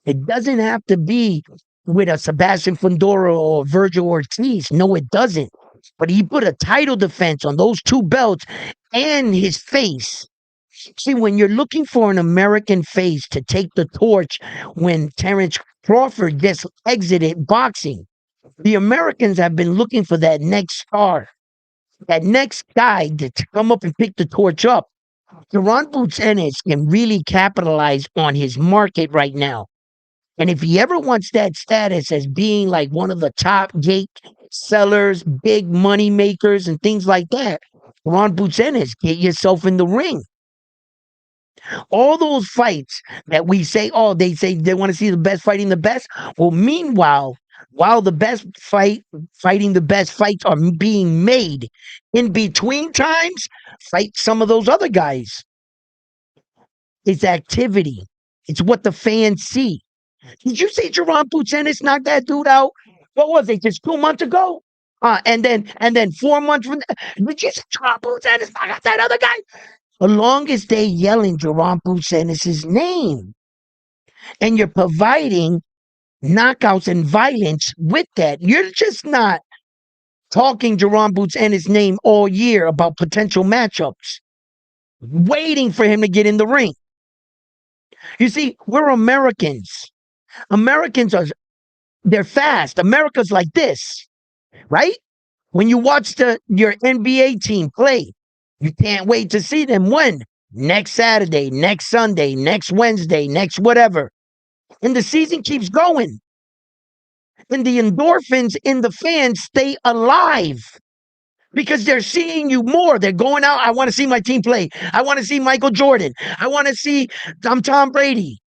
It doesn't have to be with a Sebastian Fundora or Virgil Ortiz. No, it doesn't. But he put a title defense on those two belts and his face. See, when you're looking for an American face to take the torch when Terrence Crawford just exited boxing, the Americans have been looking for that next star, that next guy to come up and pick the torch up. Jerron Boots Ennis can really capitalize on his market right now. And if he ever wants that status as being like one of the top gate sellers, big money makers, and things like that, Jerron Boots Ennis, get yourself in the ring. All those fights that we say, oh, they say they want to see the best fighting the best. Well, meanwhile, while the best fighting the best fights are being made, in between times, fight some of those other guys. It's activity. It's what the fans see. Did you see Jerron Boots Ennis knock that dude out? What was it? Just 2 months ago? And then 4 months from that, did you see Jerron Boots Ennis knock out that other guy? As long as they yelling Jerron Boots Ennis' name, and you're providing knockouts and violence with that, you're just not talking Jerron Boots Ennis' name all year about potential matchups, waiting for him to get in the ring. You see, we're Americans. Americans they're fast. America's like this, right? When you watch your NBA team play, you can't wait to see them win next Saturday, next Sunday, next Wednesday, next whatever. And the season keeps going. And the endorphins in the fans stay alive because they're seeing you more. They're going out. I want to see my team play. I want to see Michael Jordan. I want to see Tom Brady.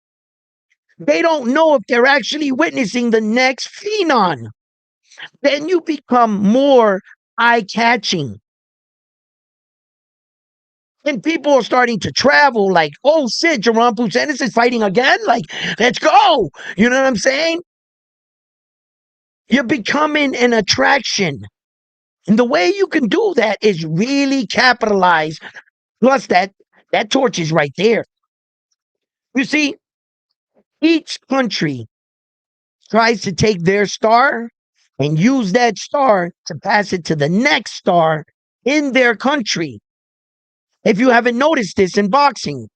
They don't know if they're actually witnessing the next phenom. Then you become more eye-catching. And people are starting to travel like, oh, shit, Jerron Boots Ennis is fighting again? Like, let's go. You know what I'm saying? You're becoming an attraction. And the way you can do that is really capitalize. Plus, that torch is right there. You see, each country tries to take their star and use that star to pass it to the next star in their country. If you haven't noticed this in boxing,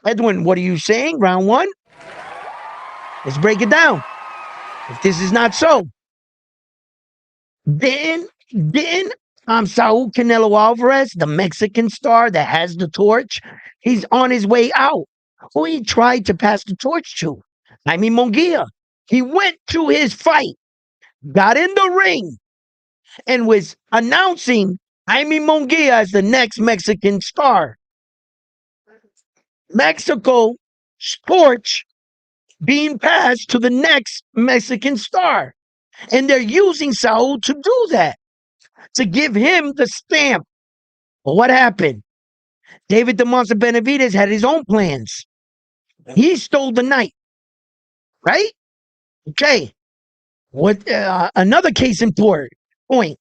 Edwin, what are you saying? Round one? Let's break it down. If this is not so, then Saul Canelo Alvarez, the Mexican star that has the torch, he's on his way out. Who he tried to pass the torch to? Jaime Munguia. He went to his fight, got in the ring, and was announcing Jaime Munguia as the next Mexican star. Mexico torch being passed to the next Mexican star. And they're using Saul to do that, to give him the stamp. But what happened? David the Monster Benavidez had his own plans. He stole the night, right? Okay. What? Another case in point.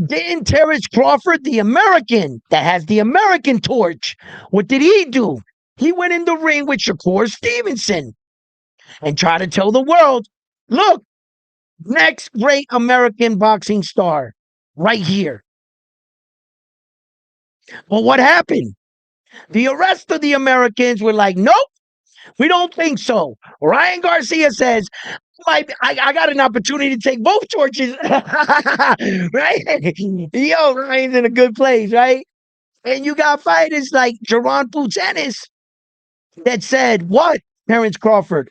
Didn't Terrence Crawford, the American that has the American torch, what did he do? He went in the ring with Shakur Stevenson and tried to tell the world, look, next great American boxing star right here. Well, what happened? The rest of the Americans were like, nope, we don't think so. Ryan Garcia says, I got an opportunity to take both torches. Right? Yo, Ryan's in a good place, right? And you got fighters like Jerron Putenis that said, what? Terrence Crawford.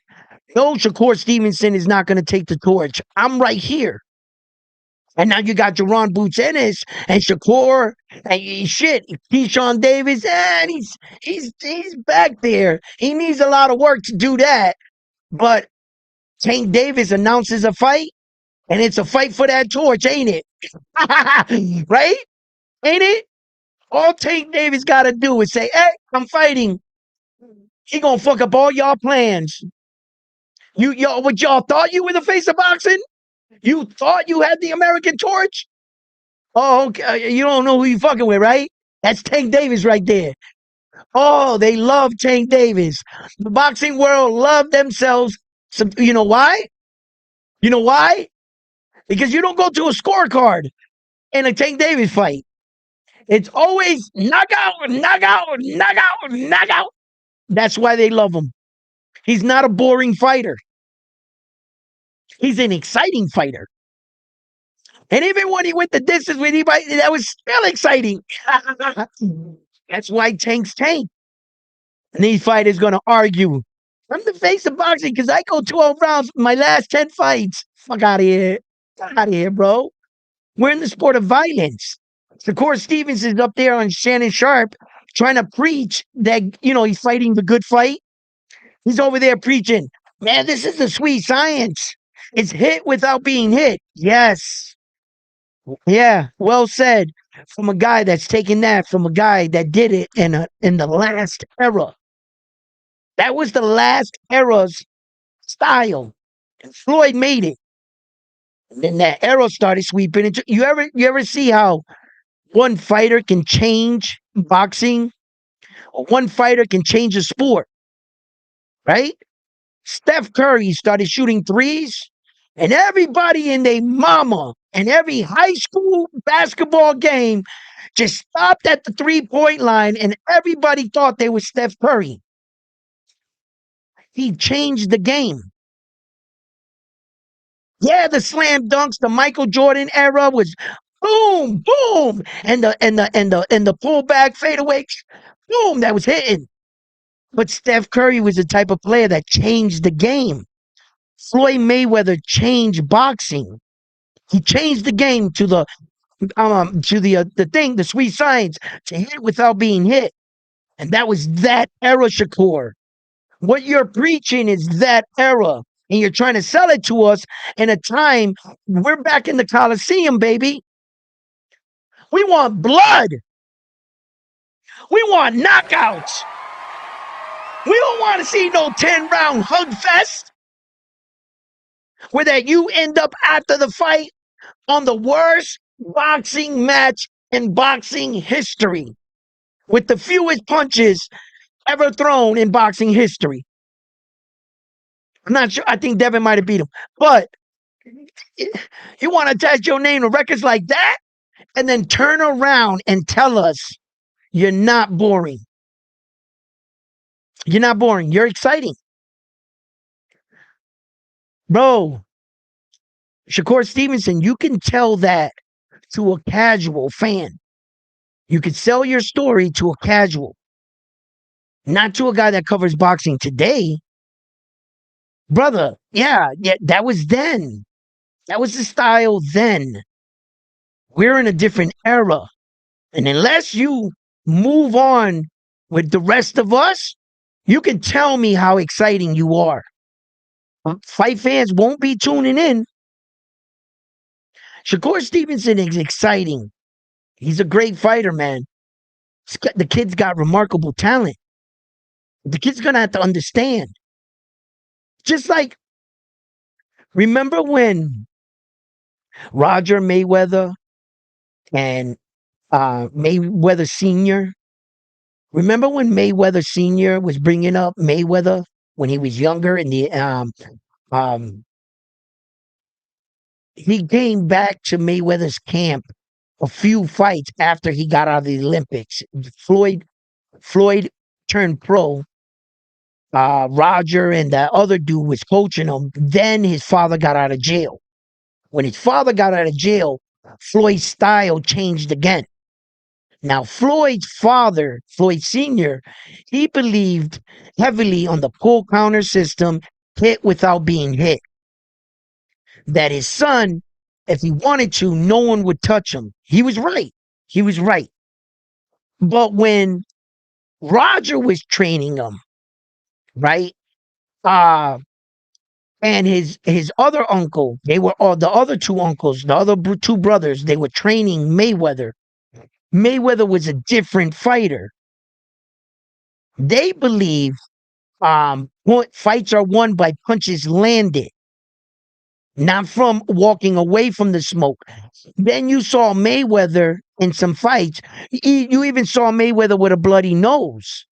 No, Shakur Stevenson is not going to take the torch. I'm right here. And now you got Jerron Putenis and Shakur and shit, Keyshawn Davis, and he's back there. He needs a lot of work to do that. But Tank Davis announces a fight, and it's a fight for that torch, ain't it? Right? Ain't it? All Tank Davis got to do is say, hey, I'm fighting. He gonna fuck up all y'all plans. What y'all thought you were the face of boxing? You thought you had the American torch? Oh, okay. You don't know who you fucking with, right? That's Tank Davis right there. Oh, they love Tank Davis. The boxing world love themselves. You know why? You know why? Because you don't go to a scorecard in a Tank Davis fight. It's always knockout, knockout, knockout, knockout. That's why they love him. He's not a boring fighter. He's an exciting fighter. And even when he went the distance with anybody, that was still exciting. That's why Tank's Tank. And these fighters going to argue. I'm the face of boxing because I go 12 rounds my last 10 fights. Fuck out of here. Fuck out of here, bro. We're in the sport of violence. Shakur Stevens is up there on Shannon Sharp trying to preach that, he's fighting the good fight. He's over there preaching, man, this is the sweet science. It's hit without being hit. Yes. Yeah, well said. From a guy that's taken that from a guy that did it in the last era. That was the last era's style. And Floyd made it. And then that era started sweeping into you ever see how one fighter can change boxing? Or one fighter can change a sport, right? Steph Curry started shooting threes, and everybody and their mama and every high school basketball game just stopped at the 3-point line, and everybody thought they were Steph Curry. He changed the game. Yeah, the slam dunks, the Michael Jordan era was boom, boom, and the pullback fadeaway, boom, that was hitting. But Steph Curry was the type of player that changed the game. Floyd Mayweather changed boxing. He changed the game to the sweet science, to hit without being hit. And that was that era, Shakur. What you're preaching is that era. And you're trying to sell it to us in a time we're back in the Coliseum, baby. We want blood. We want knockouts. We don't want to see no 10-round hug fest where that you end up after the fight on the worst boxing match in boxing history with the fewest punches ever thrown in boxing history. I'm not sure. I think Devin might have beat him. But you want to attach your name to records like that and then turn around and tell us you're not boring. You're not boring. You're exciting. Bro, Shakur Stevenson, you can tell that to a casual fan. You could sell your story to a casual, not to a guy that covers boxing today. Brother, Yeah, yeah, that was then. That was the style then. We're in a different era. And unless you move on with the rest of us, you can tell me how exciting you are. Fight fans won't be tuning in. Shakur Stevenson is exciting. He's a great fighter, man. The kid's got remarkable talent. The kid's gonna have to understand. Just like, remember when Roger Mayweather and Mayweather Sr. Remember when Mayweather Sr. was bringing up Mayweather when he was younger in the um he came back to Mayweather's camp a few fights after he got out of the Olympics. Floyd turned pro. Roger and that other dude was coaching him. Then his father got out of jail. When his father got out of jail, Floyd's style changed again. Now, Floyd's father, Floyd Sr., he believed heavily on the pull counter system, hit without being hit. That his son, if he wanted to, no one would touch him. He was right. He was right. But when Roger was training him, right? Uh, and his other uncle, they were all the other two uncles, the other two brothers, they were training Mayweather. Mayweather was a different fighter. They believe fights are won by punches landed, not from walking away from the smoke. Then you saw Mayweather in some fights. You even saw Mayweather with a bloody nose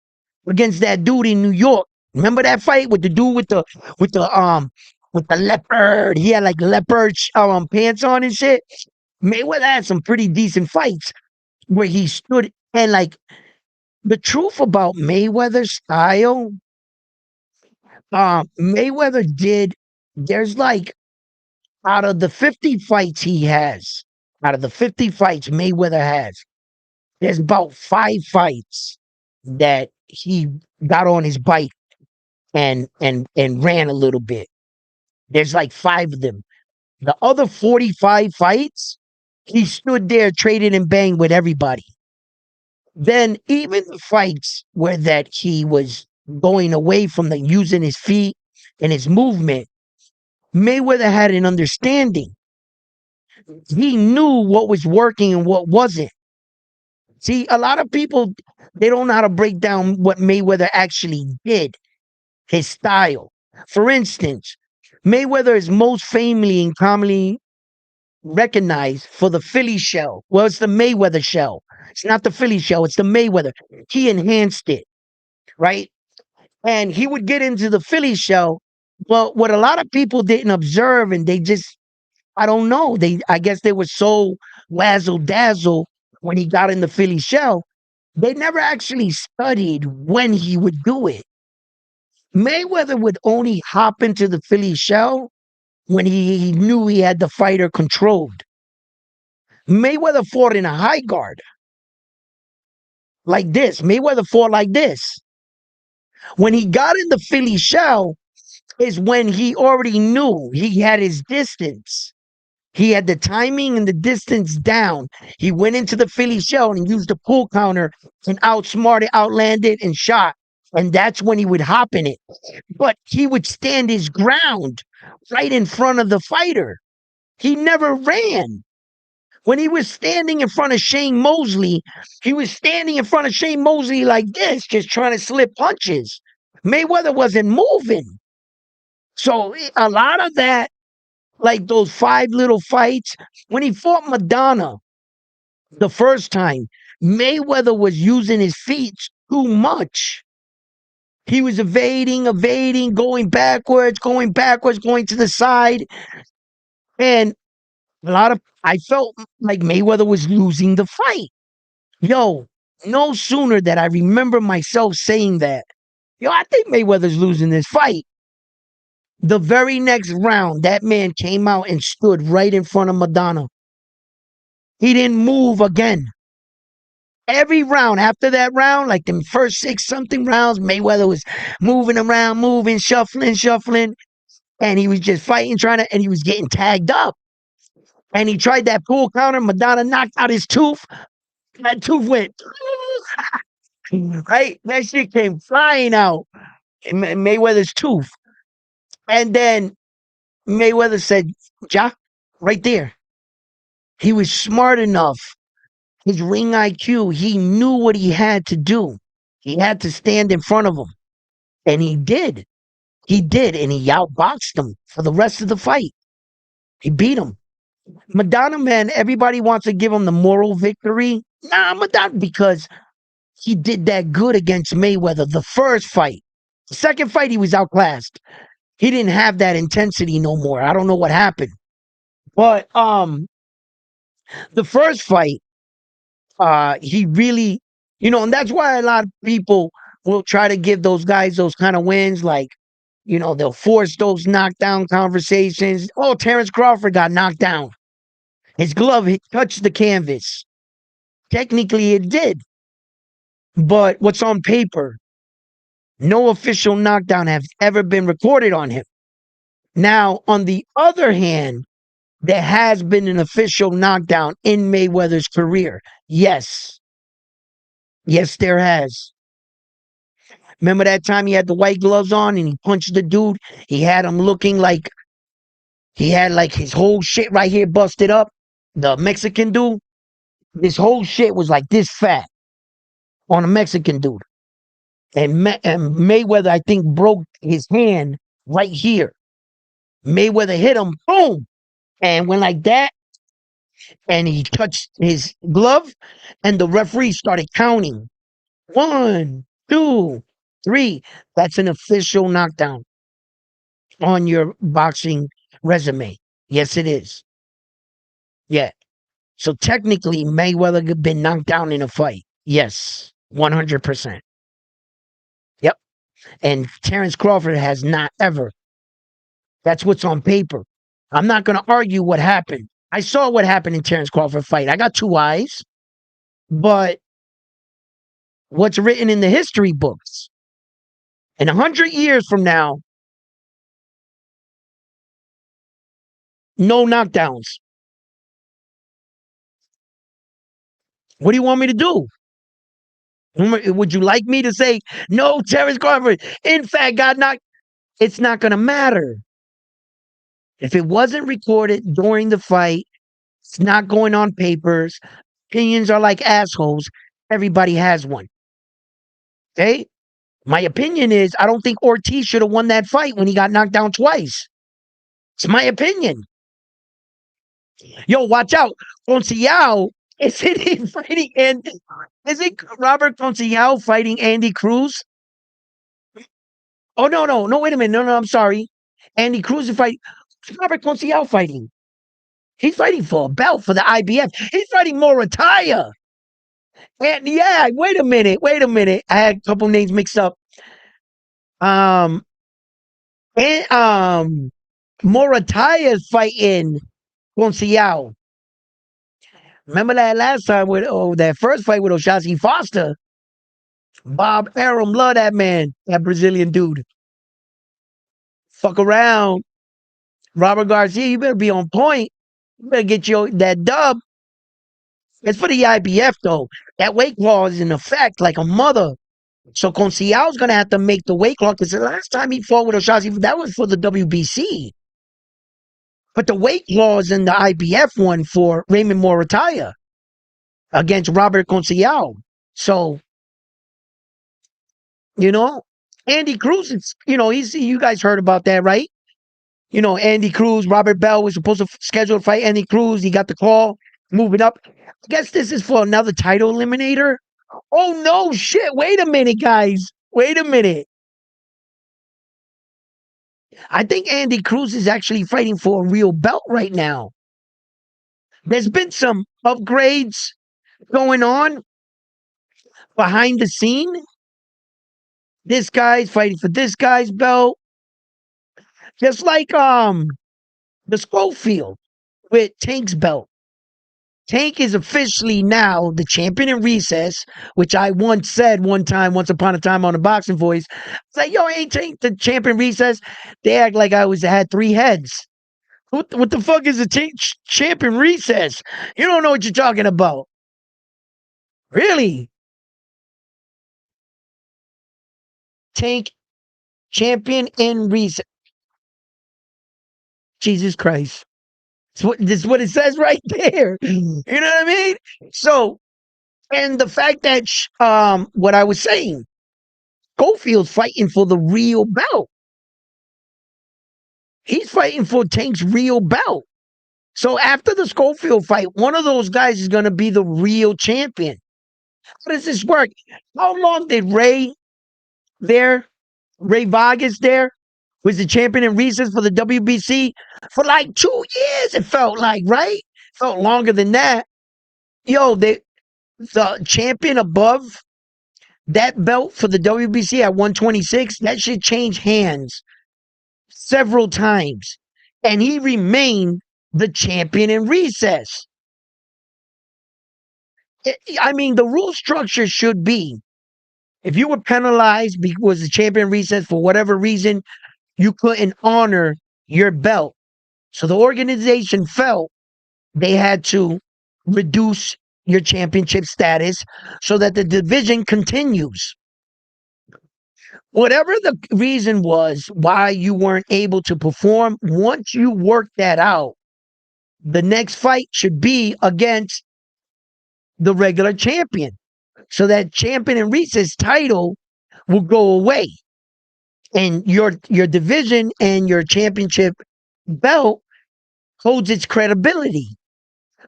against that dude in New York. Remember that fight with the dude with the leopard? He had like leopard pants on and shit. Mayweather had some pretty decent fights where he stood and like the truth about Mayweather's style. Mayweather did. There's like out of the 50 fights he has, out of the 50 fights Mayweather has, there's about 5 fights that he got on his bike and ran a little bit. There's like 5 of them. The other 45 fights, he stood there, traded and banged with everybody. Then even the fights where that he was going away from the using his feet and his movement, Mayweather had an understanding. He knew what was working and what wasn't. See, a lot of people, they don't know how to break down what Mayweather actually did, his style. For instance, Mayweather is most famously and commonly recognized for the Philly shell. Well, it's the Mayweather shell. It's not the Philly shell, it's the Mayweather. He enhanced it, right? And he would get into the Philly shell. But what a lot of people didn't observe, and they just, I don't know, I guess they were so wazzle dazzle when he got in the Philly shell. They never actually studied when he would do it. Mayweather would only hop into the Philly shell when he knew he had the fighter controlled. Mayweather fought in a high guard like this. Mayweather fought like this. When he got in the Philly shell is when he already knew he had his distance. He had the timing and the distance down. He went into the Philly shell and used the pull counter and outsmarted, outlanded, and shot. And that's when he would hop in it. But he would stand his ground right in front of the fighter. He never ran. When he was standing in front of Shane Mosley, he was standing in front of Shane Mosley like this, just trying to slip punches. Mayweather wasn't moving. So a lot of that, like those 5 little fights, when he fought Madonna the first time, Mayweather was using his feet too much. He was evading, going backwards, going to the side. And I felt like Mayweather was losing the fight. Yo, no sooner that I remember myself saying that, yo, I think Mayweather's losing this fight. The very next round, that man came out and stood right in front of Madonna. He didn't move again. Every round after that round, like the first 6 something rounds, Mayweather was moving around, moving, shuffling. and he was just fighting, and he was getting tagged up. And he tried that pool counter. Madonna knocked out his tooth. That tooth went right. That shit came flying out. Mayweather's tooth. And then Mayweather said, "Ja, right there." He was smart enough. His ring IQ. He knew what he had to do. He had to stand in front of him, and he did. He did, and he outboxed him for the rest of the fight. He beat him. Madonna, man, everybody wants to give him the moral victory. Nah, Madonna, because he did that good against Mayweather the first fight. The second fight, he was outclassed. He didn't have that intensity no more. I don't know what happened. But the first fight, he really, and that's why a lot of people will try to give those guys those kind of wins, like, they'll force those knockdown conversations. Oh, Terrence Crawford got knocked down. His glove touched the canvas. Technically, it did. But what's on paper, no official knockdown has ever been recorded on him. Now, on the other hand, there has been an official knockdown in Mayweather's career. Yes. Yes, there has. Remember that time he had the white gloves on and he punched the dude? He had him looking like he had like his whole shit right here busted up. The Mexican dude, this whole shit was like this fat on a Mexican dude. And Mayweather, I think, broke his hand right here. Mayweather hit him, boom, and went like that. And he touched his glove, and the referee started counting. 1, 2, 3. That's an official knockdown on your boxing resume. Yes, it is. Yeah. So technically, Mayweather could been knocked down in a fight. Yes, 100%. Yep. And Terrence Crawford has not ever. That's what's on paper. I'm not going to argue what happened. I saw what happened in Terrence Crawford fight. I got 2 eyes, but what's written in the history books? In 100 years from now, no knockdowns. What do you want me to do? Would you like me to say, no, Terrence Crawford, in fact, got knocked? It's not going to matter. If it wasn't recorded during the fight, it's not going on papers. Opinions are like assholes. Everybody has one. Okay? My opinion is I don't think Ortiz should have won that fight when he got knocked down twice. It's my opinion. Yo, watch out. Tszyu, isn't he fighting isn't Robert Tszyu fighting Andy Cruz? Oh no, wait a minute. No, I'm sorry. Andy Cruz is fighting Robert Tszyu fighting. He's fighting for a belt for the IBF. He's fighting Morataya. And yeah, wait a minute. I had a couple names mixed up. And Morataya is fighting Tszyu. Remember that last time with that first fight with O'Shaquie Foster? Bob Arum, love that man, that Brazilian dude. Fuck around. Robert Garcia, you better be on point. You better get that dub. It's for the IBF though. That weight clause is in effect like a mother. So Tszyu gonna have to make the weight clause because the last time he fought with O'Shaquie, that was for the WBC. But the weight clause in the IBF one for Raymond Morataya against Robert Tszyu. So, Andy Cruz, you guys heard about that, right? Andy Cruz, Robert Bell was supposed to schedule a fight Andy Cruz. He got the call, moving up. I guess this is for another title eliminator. Oh, no, shit. Wait a minute, guys. Wait a minute. I think Andy Cruz is actually fighting for a real belt right now. There's been some upgrades going on behind the scene. This guy's fighting for this guy's belt. Just like the Schofield with Tank's belt. Tank is officially now the champion in recess, which I once said one time, once upon a time on the Boxing Voice. It's like, yo, ain't Tank the champion recess? They act like I had three heads. What the fuck is a champion recess? You don't know what you're talking about. Really? Tank champion in recess. Jesus Christ. This is what it says right there. You know what I mean? So, and the fact that, what I was saying, Schofield's fighting for the real belt. He's fighting for Tank's real belt. So after the Schofield fight, one of those guys is going to be the real champion. How does this work? How long did Ray Vargas was the champion in recess for the WBC? For like 2 years, it felt like, right? Felt longer than that. Yo, the champion above that belt for the WBC at 126, that shit changed hands several times. And he remained the champion in recess. I mean, the rule structure should be if you were penalized because the champion in recess for whatever reason, you couldn't honor your belt. So the organization felt they had to reduce your championship status so that the division continues. Whatever the reason was why you weren't able to perform, once you work that out, the next fight should be against the regular champion. So that champion and recess title will go away. And your division and your championship belt holds its credibility.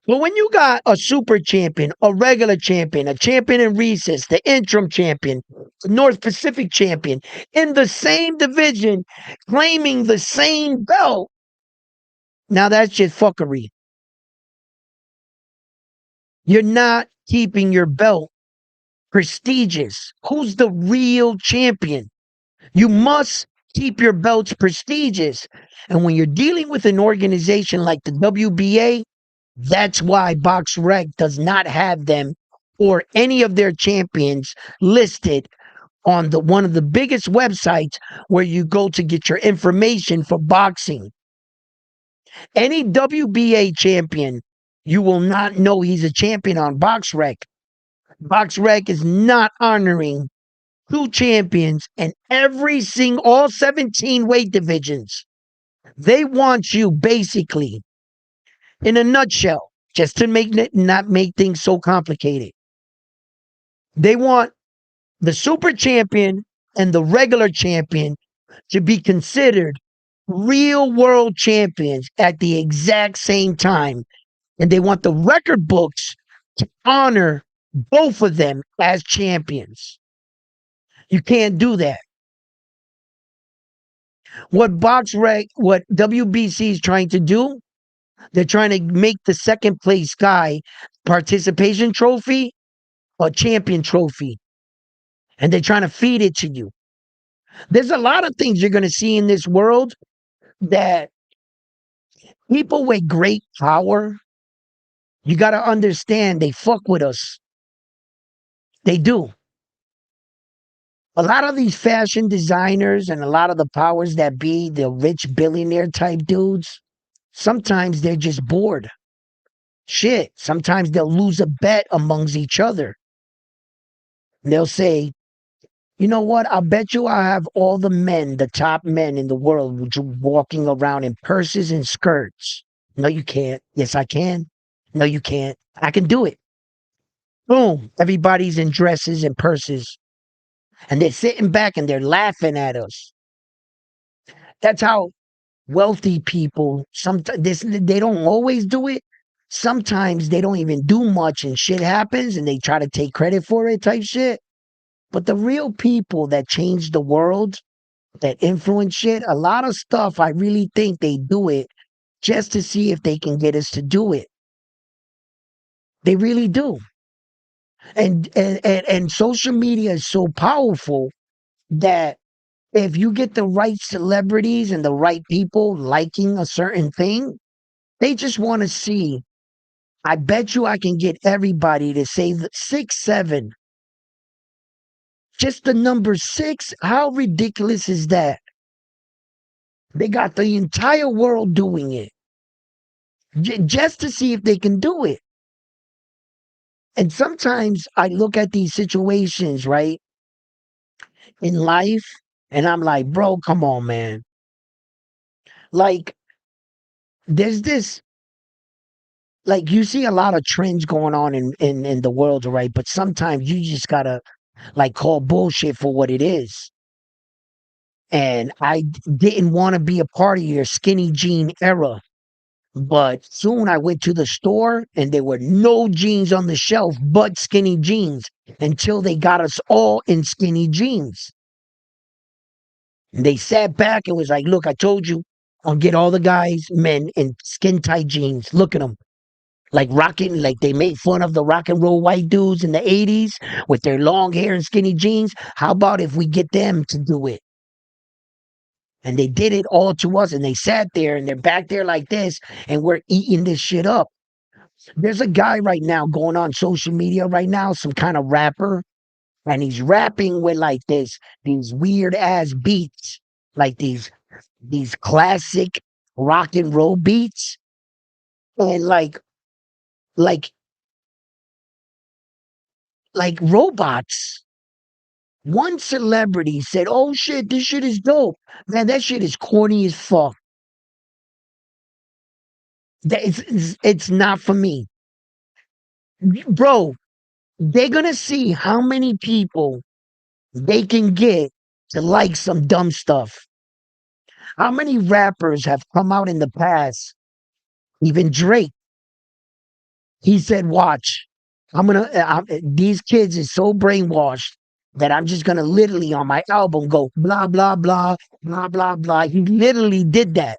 But when you got a super champion, a regular champion, a champion in recess, the interim champion, North Pacific champion, in the same division, claiming the same belt, now that's just fuckery. You're not keeping your belt prestigious. Who's the real champion? You must keep your belts prestigious. And when you're dealing with an organization like the WBA, that's why BoxRec does not have them or any of their champions listed on one of the biggest websites where you go to get your information for boxing. Any WBA champion, you will not know he's a champion on BoxRec. BoxRec is not honoring two champions in all 17 weight divisions. They want you basically, in a nutshell, just to not make things so complicated. They want the super champion and the regular champion to be considered real world champions at the exact same time. And they want the record books to honor both of them as champions. You can't do that. What WBC is trying to do, they're trying to make the second place guy participation trophy a champion trophy. And they're trying to feed it to you. There's a lot of things you're going to see in this world that people with great power, you got to understand, they fuck with us. They do. A lot of these fashion designers and a lot of the powers that be, the rich billionaire type dudes, sometimes they're just bored. Shit, sometimes they'll lose a bet amongst each other. They'll say, you know what? I bet you I have all the top men in the world walking around in purses and skirts. No, you can't. Yes, I can. No, you can't. I can do it. Boom. Everybody's in dresses and purses. And they're sitting back and they're laughing at us. That's how wealthy people, sometimes they don't always do it. Sometimes they don't even do much and shit happens and they try to take credit for it type shit. But the real people that change the world, that influence shit, a lot of stuff, I really think they do it just to see if they can get us to do it. They really do. And social media is so powerful that if you get the right celebrities and the right people liking a certain thing, they just want to see I bet you I can get everybody to say 6, 7. Just the number 6. How ridiculous is that? They got the entire world doing it just to see if they can do it. And sometimes I look at these situations, right, in life, and I'm like, bro, come on, man. Like, there's this, like, you see a lot of trends going on in the world, right? But sometimes you just gotta, like, call bullshit for what it is. And I didn't want to be a part of your skinny jean era. But soon I went to the store and there were no jeans on the shelf but skinny jeans until they got us all in skinny jeans. And they sat back and was like, look, I told you, I'll get all the guys, men in skin tight jeans. Look at them. Like rocking, like they made fun of the rock and roll white dudes in the 80s with their long hair and skinny jeans. How about if we get them to do it? And they did it all to us and they sat there and they're back there like this and we're eating this shit up. There's a guy right now going on social media right now, some kind of rapper, and he's rapping with like these weird ass beats, like these classic rock and roll beats, and like like robots. One celebrity said, "Oh shit, this shit is dope, man. That shit is corny as fuck. It's not for me, bro." They're gonna see how many people they can get to like some dumb stuff. How many rappers have come out in the past? Even Drake, he said, "Watch, these kids is so brainwashed that I'm just gonna literally on my album go blah blah blah blah blah blah." He literally did that,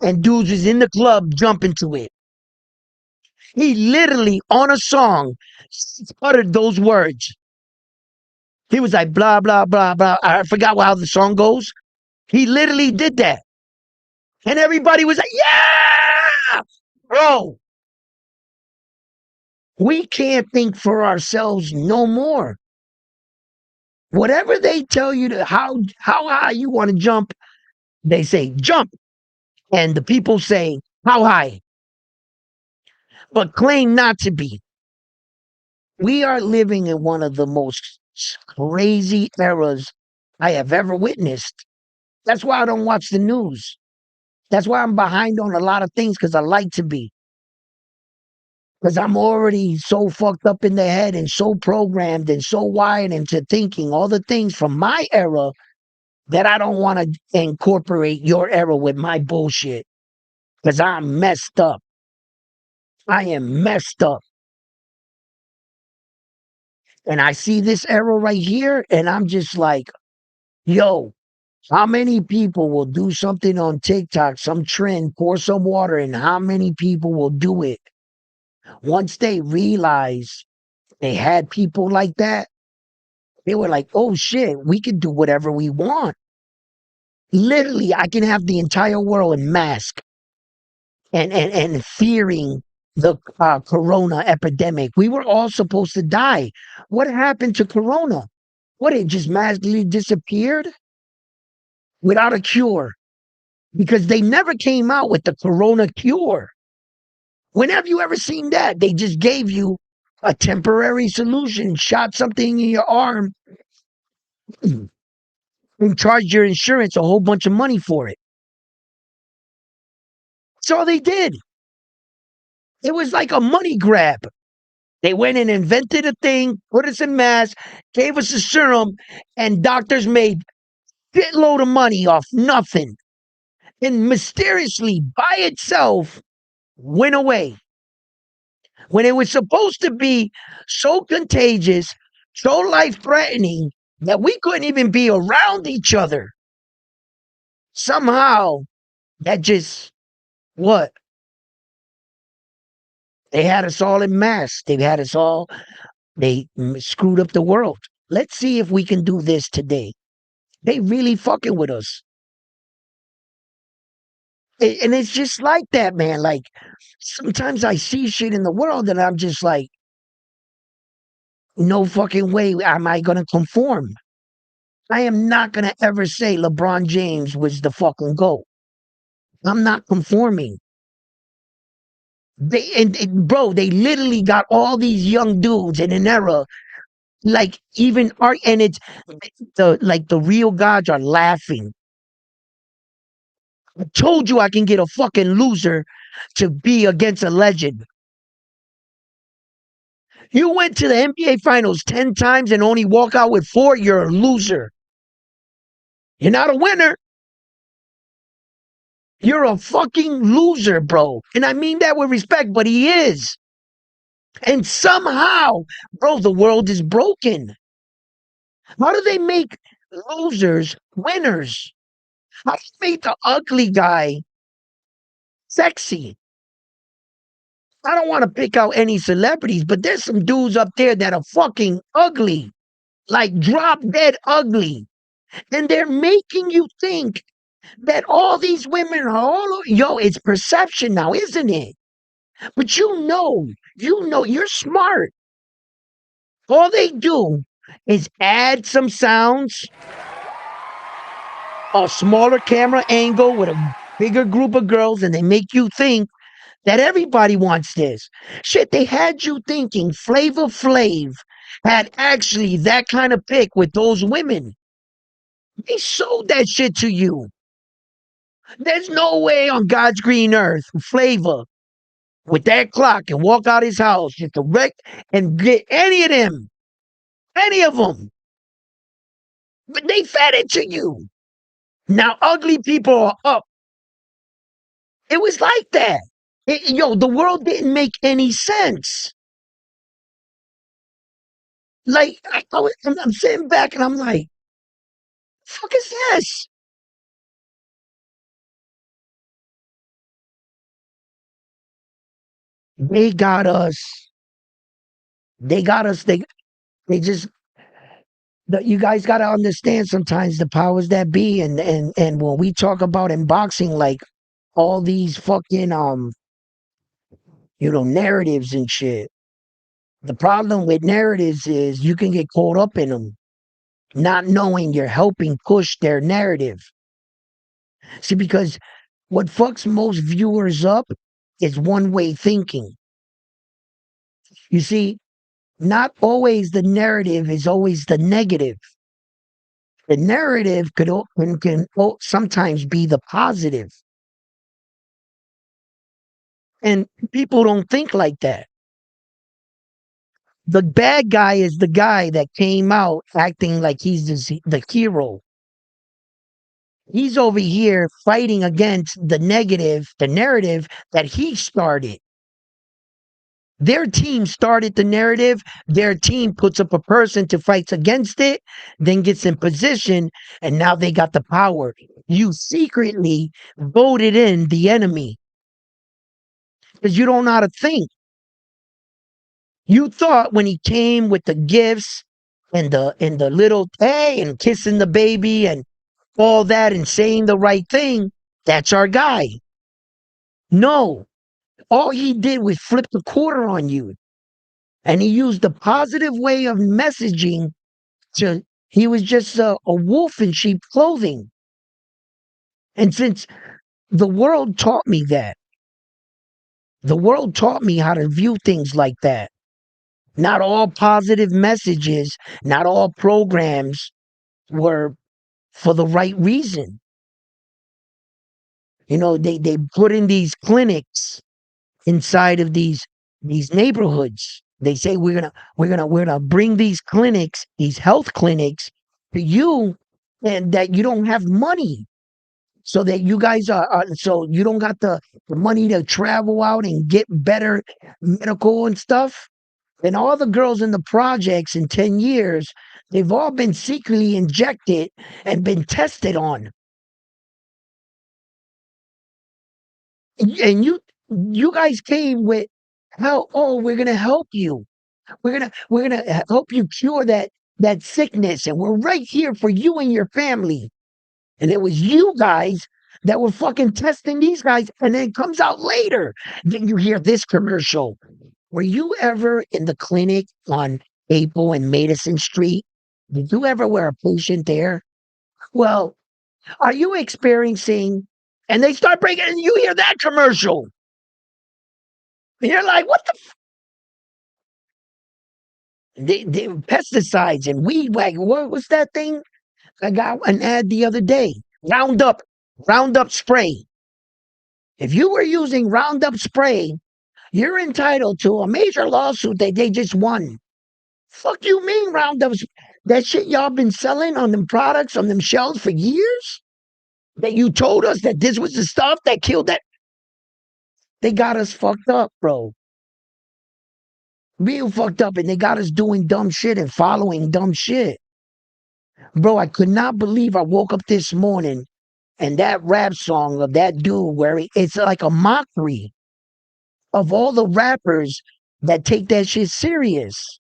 and dudes was in the club jumping to it. He literally on a song uttered those words. He was like blah blah blah blah. I forgot how the song goes. He literally did that, and everybody was like, "Yeah, bro." We can't think for ourselves no more. Whatever they tell you to how high you want to jump, they say jump. And the people say how high, but claim not to be. We are living in one of the most crazy eras I have ever witnessed. That's why I don't watch the news. That's why I'm behind on a lot of things because I like to be. Because I'm already so fucked up in the head and so programmed and so wired into thinking all the things from my era that I don't want to incorporate your era with my bullshit. Because I'm messed up. I am messed up. And I see this era right here, and I'm just like, yo, how many people will do something on TikTok, some trend, pour some water, and how many people will do it? Once they realize they had people like that, they were like, oh shit, we can do whatever we want. Literally, I can have the entire world in mask and fearing the corona epidemic. We were all supposed to die. What happened to corona? What, it just magically disappeared without a cure? Because they never came out with the corona cure. When have you ever seen that? They just gave you a temporary solution, shot something in your arm, and charged your insurance a whole bunch of money for it. That's all they did. It was like a money grab. They went and invented a thing, put us in masks, gave us a serum, and doctors made shitload of money off nothing. And mysteriously, by itself, went away. When it was supposed to be so contagious, so life threatening, that we couldn't even be around each other. Somehow, that just, what? They had us all in masks. They had us all, they screwed up the world. Let's see if we can do this today. They really fucking with us. And it's just like that, man. Like sometimes I see shit in the world and I'm just like, no fucking way am I gonna conform. I am not gonna ever say LeBron James was the fucking GOAT. I'm not conforming. Bro, they literally got all these young dudes in an era, like even art, and it's the real gods are laughing. I told you I can get a fucking loser to be against a legend. You went to the NBA Finals 10 times and only walk out with 4, you're a loser. You're not a winner. You're a fucking loser, bro. And I mean that with respect, but he is. And somehow, bro, the world is broken. How do they make losers winners? How do they make the ugly guy sexy? I don't want to pick out any celebrities, but there's some dudes up there that are fucking ugly, like drop dead ugly. And they're making you think that all these women are all, yo, it's perception now, isn't it? But you're smart. All they do is add some sounds, a smaller camera angle with a bigger group of girls, and they make you think that everybody wants this. Shit, they had you thinking Flavor Flav had actually that kind of pick with those women. They sold that shit to you. There's no way on God's green earth Flavor with that clock and walk out his house just to wreck and get any of them, any of them. But they fed it to you. Now ugly people are up. It was like that. The world didn't make any sense. Like I'm sitting back and I'm like, fuck is this? They got us. They got us. They just you guys got to understand sometimes the powers that be, and when we talk about in boxing, like all these fucking narratives and shit. The problem with narratives is you can get caught up in them, not knowing you're helping push their narrative. See, because what fucks most viewers up is one way thinking. You see, not always the narrative is always the negative. The narrative can sometimes be the positive, and people don't think like that. The bad guy is the guy that came out acting like he's the hero. He's over here fighting against the narrative that he started. Their team started the narrative. Their team puts up a person to fight against it, then gets in position, and now they got the power. You secretly voted in the enemy because you don't know how to think. You thought when he came with the gifts and the little hey and kissing the baby and all that and saying the right thing, that's our guy. No, all he did was flip the quarter on you. And he used the positive way of messaging he was just a wolf in sheep clothing. And since the world taught me that, the world taught me how to view things like that. Not all positive messages, not all programs were for the right reason. They put in these clinics inside of these neighborhoods. They say we're gonna bring these clinics, these health clinics, to you, and that you don't have money, so that you guys so you don't got the money to travel out and get better medical and stuff. And all the girls in the projects in 10 years, they've all been secretly injected and been tested on. And you guys came with how, oh, we're gonna help you. We're gonna help you cure that sickness, and we're right here for you and your family. And it was you guys that were fucking testing these guys, and then it comes out later. Then you hear this commercial. Were you ever in the clinic on April and Madison Street? Did you ever wear a patient there? Well, are you experiencing? And they start breaking, and you hear that commercial. And you're like, what the? They pesticides and weed whack. What was that thing? I got an ad the other day. Roundup, Roundup spray. If you were using Roundup spray, you're entitled to a major lawsuit that they just won. Fuck you mean Roundup? That shit y'all been selling on them products on them shelves for years? That you told us that this was the stuff that killed that? They got us fucked up, bro. Real fucked up, and they got us doing dumb shit and following dumb shit. Bro, I could not believe I woke up this morning and that rap song of that dude where it's like a mockery of all the rappers that take that shit serious.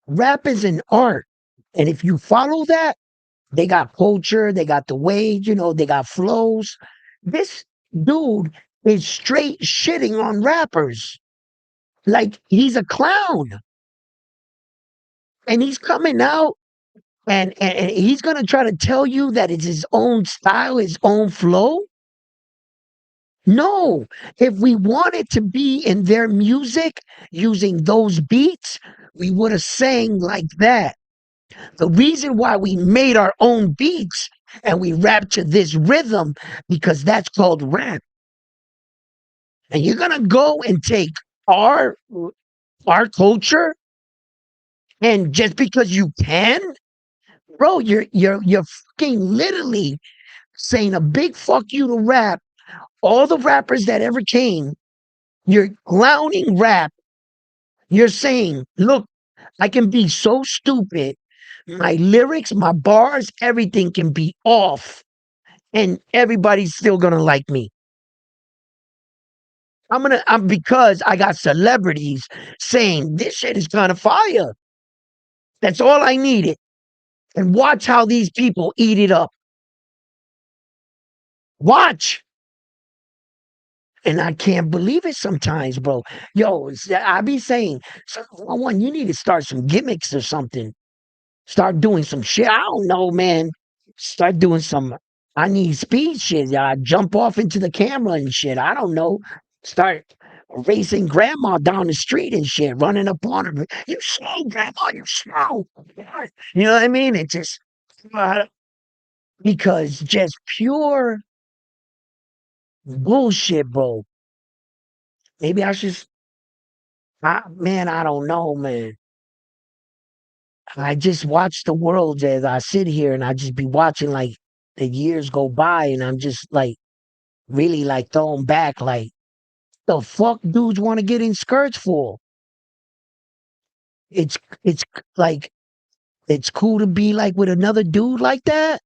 Rap is an art. And if you follow that, they got culture, they got the way, they got flows. This dude is straight shitting on rappers. Like he's a clown. And he's coming out and he's gonna try to tell you that it's his own style, his own flow. No, if we wanted to be in their music using those beats, we would have sang like that. The reason why we made our own beats and we rap to this rhythm because that's called rap. And you're gonna go and take our our culture and just because you can, bro, you're fucking literally saying a big fuck you to rap. All the rappers that ever came, you're clowning rap. You're saying, look, I can be so stupid. My lyrics, my bars, everything can be off, and everybody's still gonna like me. I'm because I got celebrities saying this shit is kind of fire. That's all I needed. And watch how these people eat it up. Watch. And I can't believe it sometimes, bro. Yo, I be saying, so, one, you need to start some gimmicks or something. Start doing some shit. I don't know, man. Start doing some. I need speed shit. Yeah, jump off into the camera and shit. I don't know. Start racing grandma down the street and shit, running up on her. You slow, grandma. You slow. You know what I mean? It just uh, because just pure bullshit, bro. Maybe I should. Man, I don't know, man. I just watch the world as I sit here and I just be watching like the years go by and I'm just like really like thrown back like the fuck dudes want to get in skirts for? It's like it's cool to be like with another dude like that.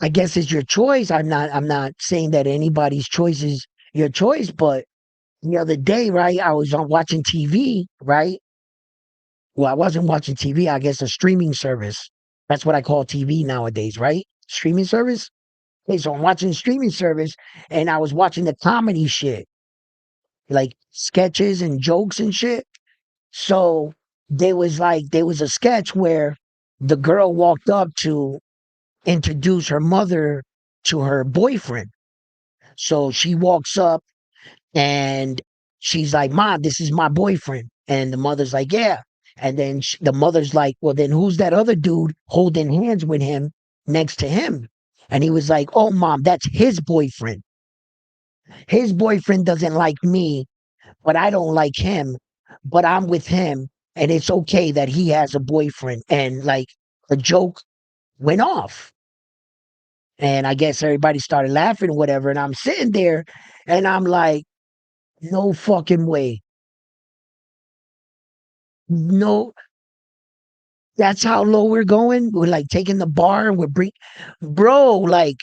I guess it's your choice. I'm not saying that anybody's choice is your choice, but the other day, right, I was on watching TV, right? Well, I wasn't watching TV, I guess a streaming service. That's what I call TV nowadays, right? Streaming service. Okay, so I'm watching the streaming service and I was watching the comedy shit, like sketches and jokes and shit. So there was a sketch where the girl walked up to introduce her mother to her boyfriend. So she walks up and she's like, "Mom, this is my boyfriend." And the mother's like, "Yeah." And then the mother's like, "Well, then who's that other dude holding hands with him next to him?" And he was like, "Oh, mom, that's his boyfriend. His boyfriend doesn't like me, but I don't like him, but I'm with him. And it's okay that he has a boyfriend." And like the joke went off. And I guess everybody started laughing or whatever. And I'm sitting there and I'm like, no fucking way. No, that's how low we're going. We're like taking the bar and we're bro, like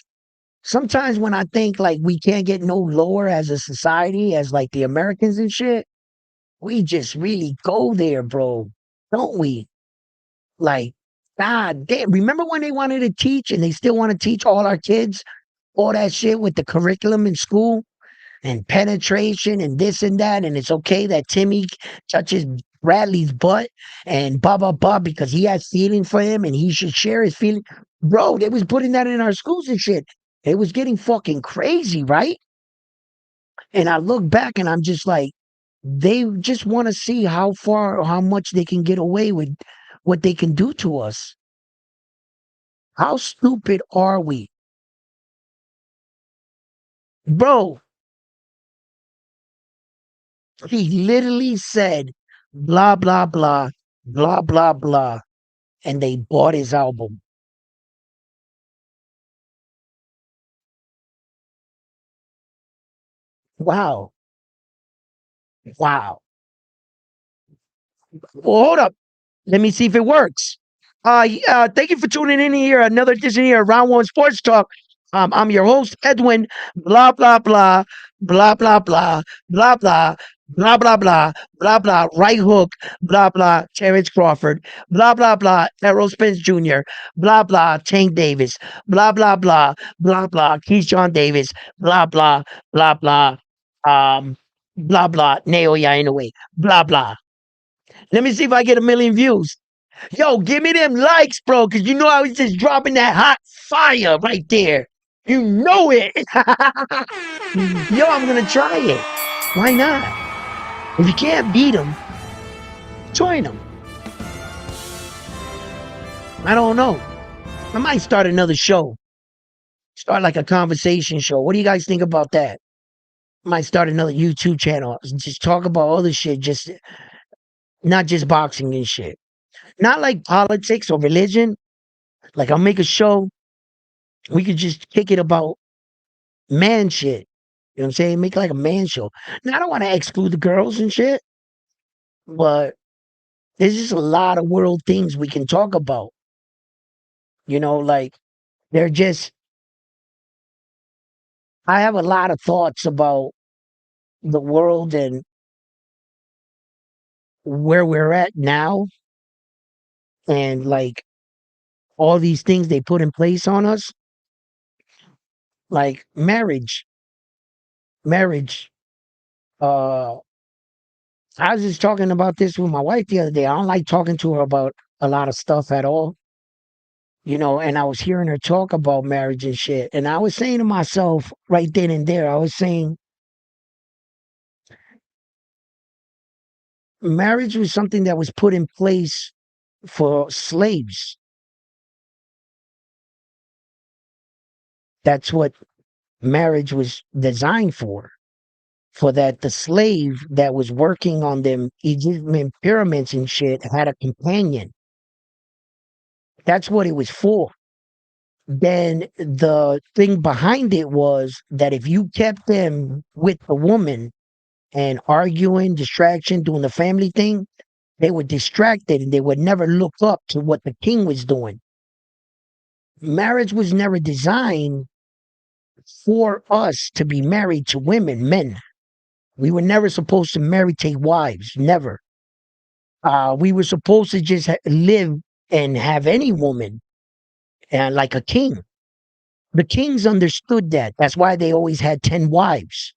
sometimes when I think like we can't get no lower as a society, as like the Americans and shit, we just really go there, bro. Don't we? Like, God damn. Remember when they wanted to teach and they still want to teach all our kids all that shit with the curriculum in school and penetration and this and that, and it's okay that Timmy touches Bradley's butt and blah blah blah because he has feeling for him and he should share his feeling. Bro, they was putting that in our schools and shit. It was getting fucking crazy, right? And I look back and I'm just like, they just want to see how far or how much they can get away with what they can do to us. How stupid are we? Bro, he literally said blah blah blah blah blah blah and they bought his album. Wow. Wow. Well, hold up. Let me see if it works. Thank you for tuning in here. Another edition here, Round One Sports Talk. I'm your host, Edwin. Blah blah blah, blah blah blah, blah blah, blah blah blah, blah blah. Right hook, blah blah. Terrence Crawford, blah blah blah. Errol Spence Jr., blah blah. Tank Davis, blah blah blah, blah blah. Keith John Davis, blah blah, blah blah. Um, blah blah. Naoya Inoue, blah blah. Let me see if I get 1 million views. Yo, give me them likes, bro, because you know I was just dropping that hot fire right there. You know it. Yo, I'm going to try it. Why not? If you can't beat them, join them. I don't know. I might start another show. Start like a conversation show. What do you guys think about that? Might start another YouTube channel. Just talk about other shit, just not just boxing and shit. Not like politics or religion. Like I'll make a show. We could just kick it about man shit. You know what I'm saying? Make like a man show. Now I don't want to exclude the girls and shit, but there's just a lot of world things we can talk about. Like they're just I have a lot of thoughts about the world and where we're at now and like all these things they put in place on us, like marriage. Marriage. Uh I was just talking about this with my wife the other day. I don't like talking to her about a lot of stuff at all, and I was hearing her talk about marriage and shit. And I was saying to myself right then and there, I was saying marriage was something that was put in place for slaves. That's what marriage was designed for that the slave that was working on them Egyptian pyramids and shit had a companion. That's what it was for. Then the thing behind it was that if you kept them with the woman and arguing, distraction, doing the family thing, they were distracted and they would never look up to what the king was doing. Marriage was never designed for us to be married to women, men. We were never supposed to marry, take wives, never. We were supposed to just live and have any woman like a king. The kings understood that. That's why they always had 10 wives.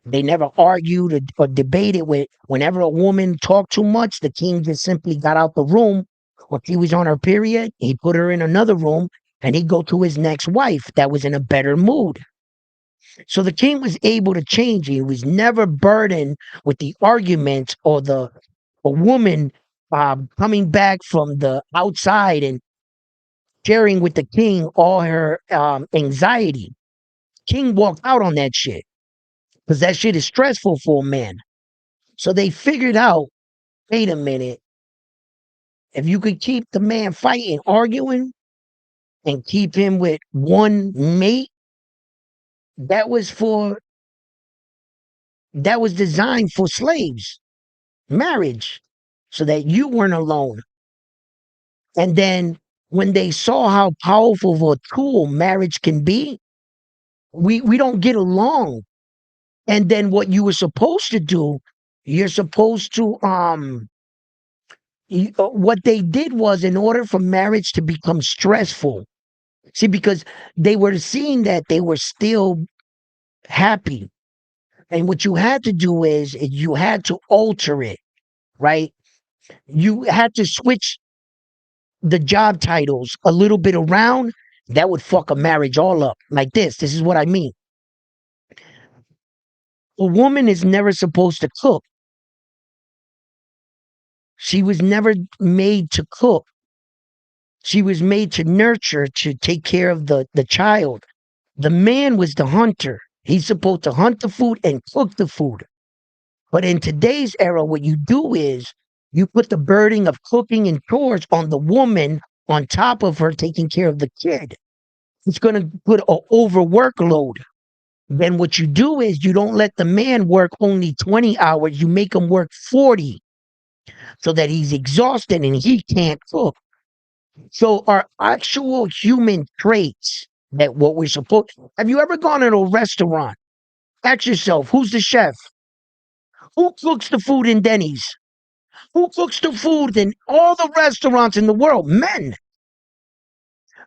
They never argued or debated with. Whenever a woman talked too much, the king just simply got out the room. Or if he was on her period, he put her in another room and he'd go to his next wife that was in a better mood. So the king was able to change. He was never burdened with the arguments or the a woman coming back from the outside and sharing with the king all her anxiety. King walked out on that shit because that shit is stressful for a man. So they figured out, wait a minute, if you could keep the man fighting, arguing, and keep him with one mate, that was for that was designed for slaves, marriage, so that you weren't alone. And then when they saw how powerful of a tool marriage can be, we don't get along. And then what you were supposed to do, you're supposed to what they did was in order for marriage to become stressful, See, because they were seeing that they were still happy. And what you had to do is you had to alter it, right? You had to switch the job titles a little bit around. That would fuck a marriage all up. Like this. This is what I mean. A woman is never supposed to cook. She was never made to cook. She was made to nurture, to take care of the child. The man was the hunter. He's supposed to hunt the food and cook the food. But in today's era, what you do is you put the burden of cooking and chores on the woman on top of her taking care of the kid. It's going to put an overwork load. Then what you do is you don't let the man work only 20 hours. You make him work 40 so that he's exhausted and he can't cook. So our actual human traits that what we're supposed. Have you ever gone to a restaurant? Ask yourself, who's the chef? Who cooks the food in Denny's? Who cooks the food in all the restaurants in the world? Men.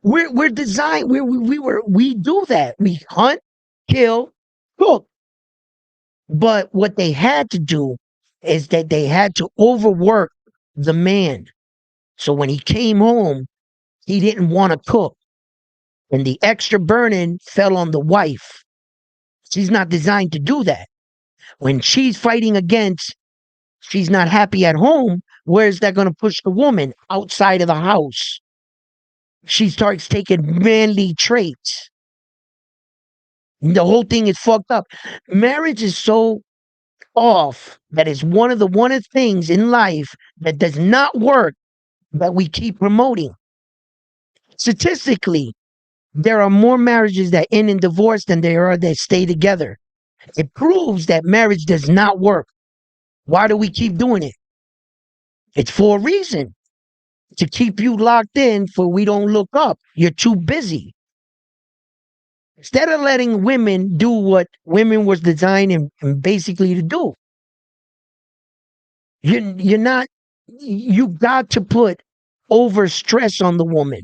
We're designed. We do that. We hunt, kill, cook. But what they had to do is that they had to overwork the man. So when he came home, he didn't want to cook. And the extra burden fell on the wife. She's not designed to do that. When she's fighting against, she's not happy at home, where's that going to push the woman? Outside of the house. She starts taking manly traits. The whole thing is fucked up. Marriage is so off that is one of the things in life that does not work that we keep promoting. Statistically, there are more marriages that end in divorce than there are that stay together. It proves that marriage does not work. Why do we keep doing it? It's for a reason. To keep you locked in for we don't look up. You're too busy. Instead of letting women do what women was designed and basically to do. You're not, you got to put over stress on the woman.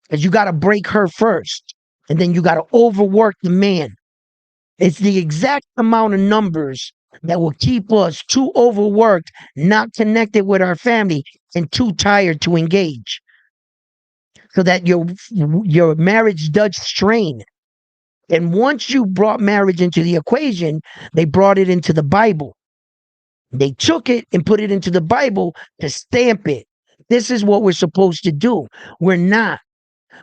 Because you got to break her first. And then you got to overwork the man. It's the exact amount of numbers that will keep us too overworked, not connected with our family, and too tired to engage. So that your marriage does strain. And once you brought marriage into the equation, they brought it into the Bible. They took it and put it into the Bible to stamp it. This is what we're supposed to do. We're not.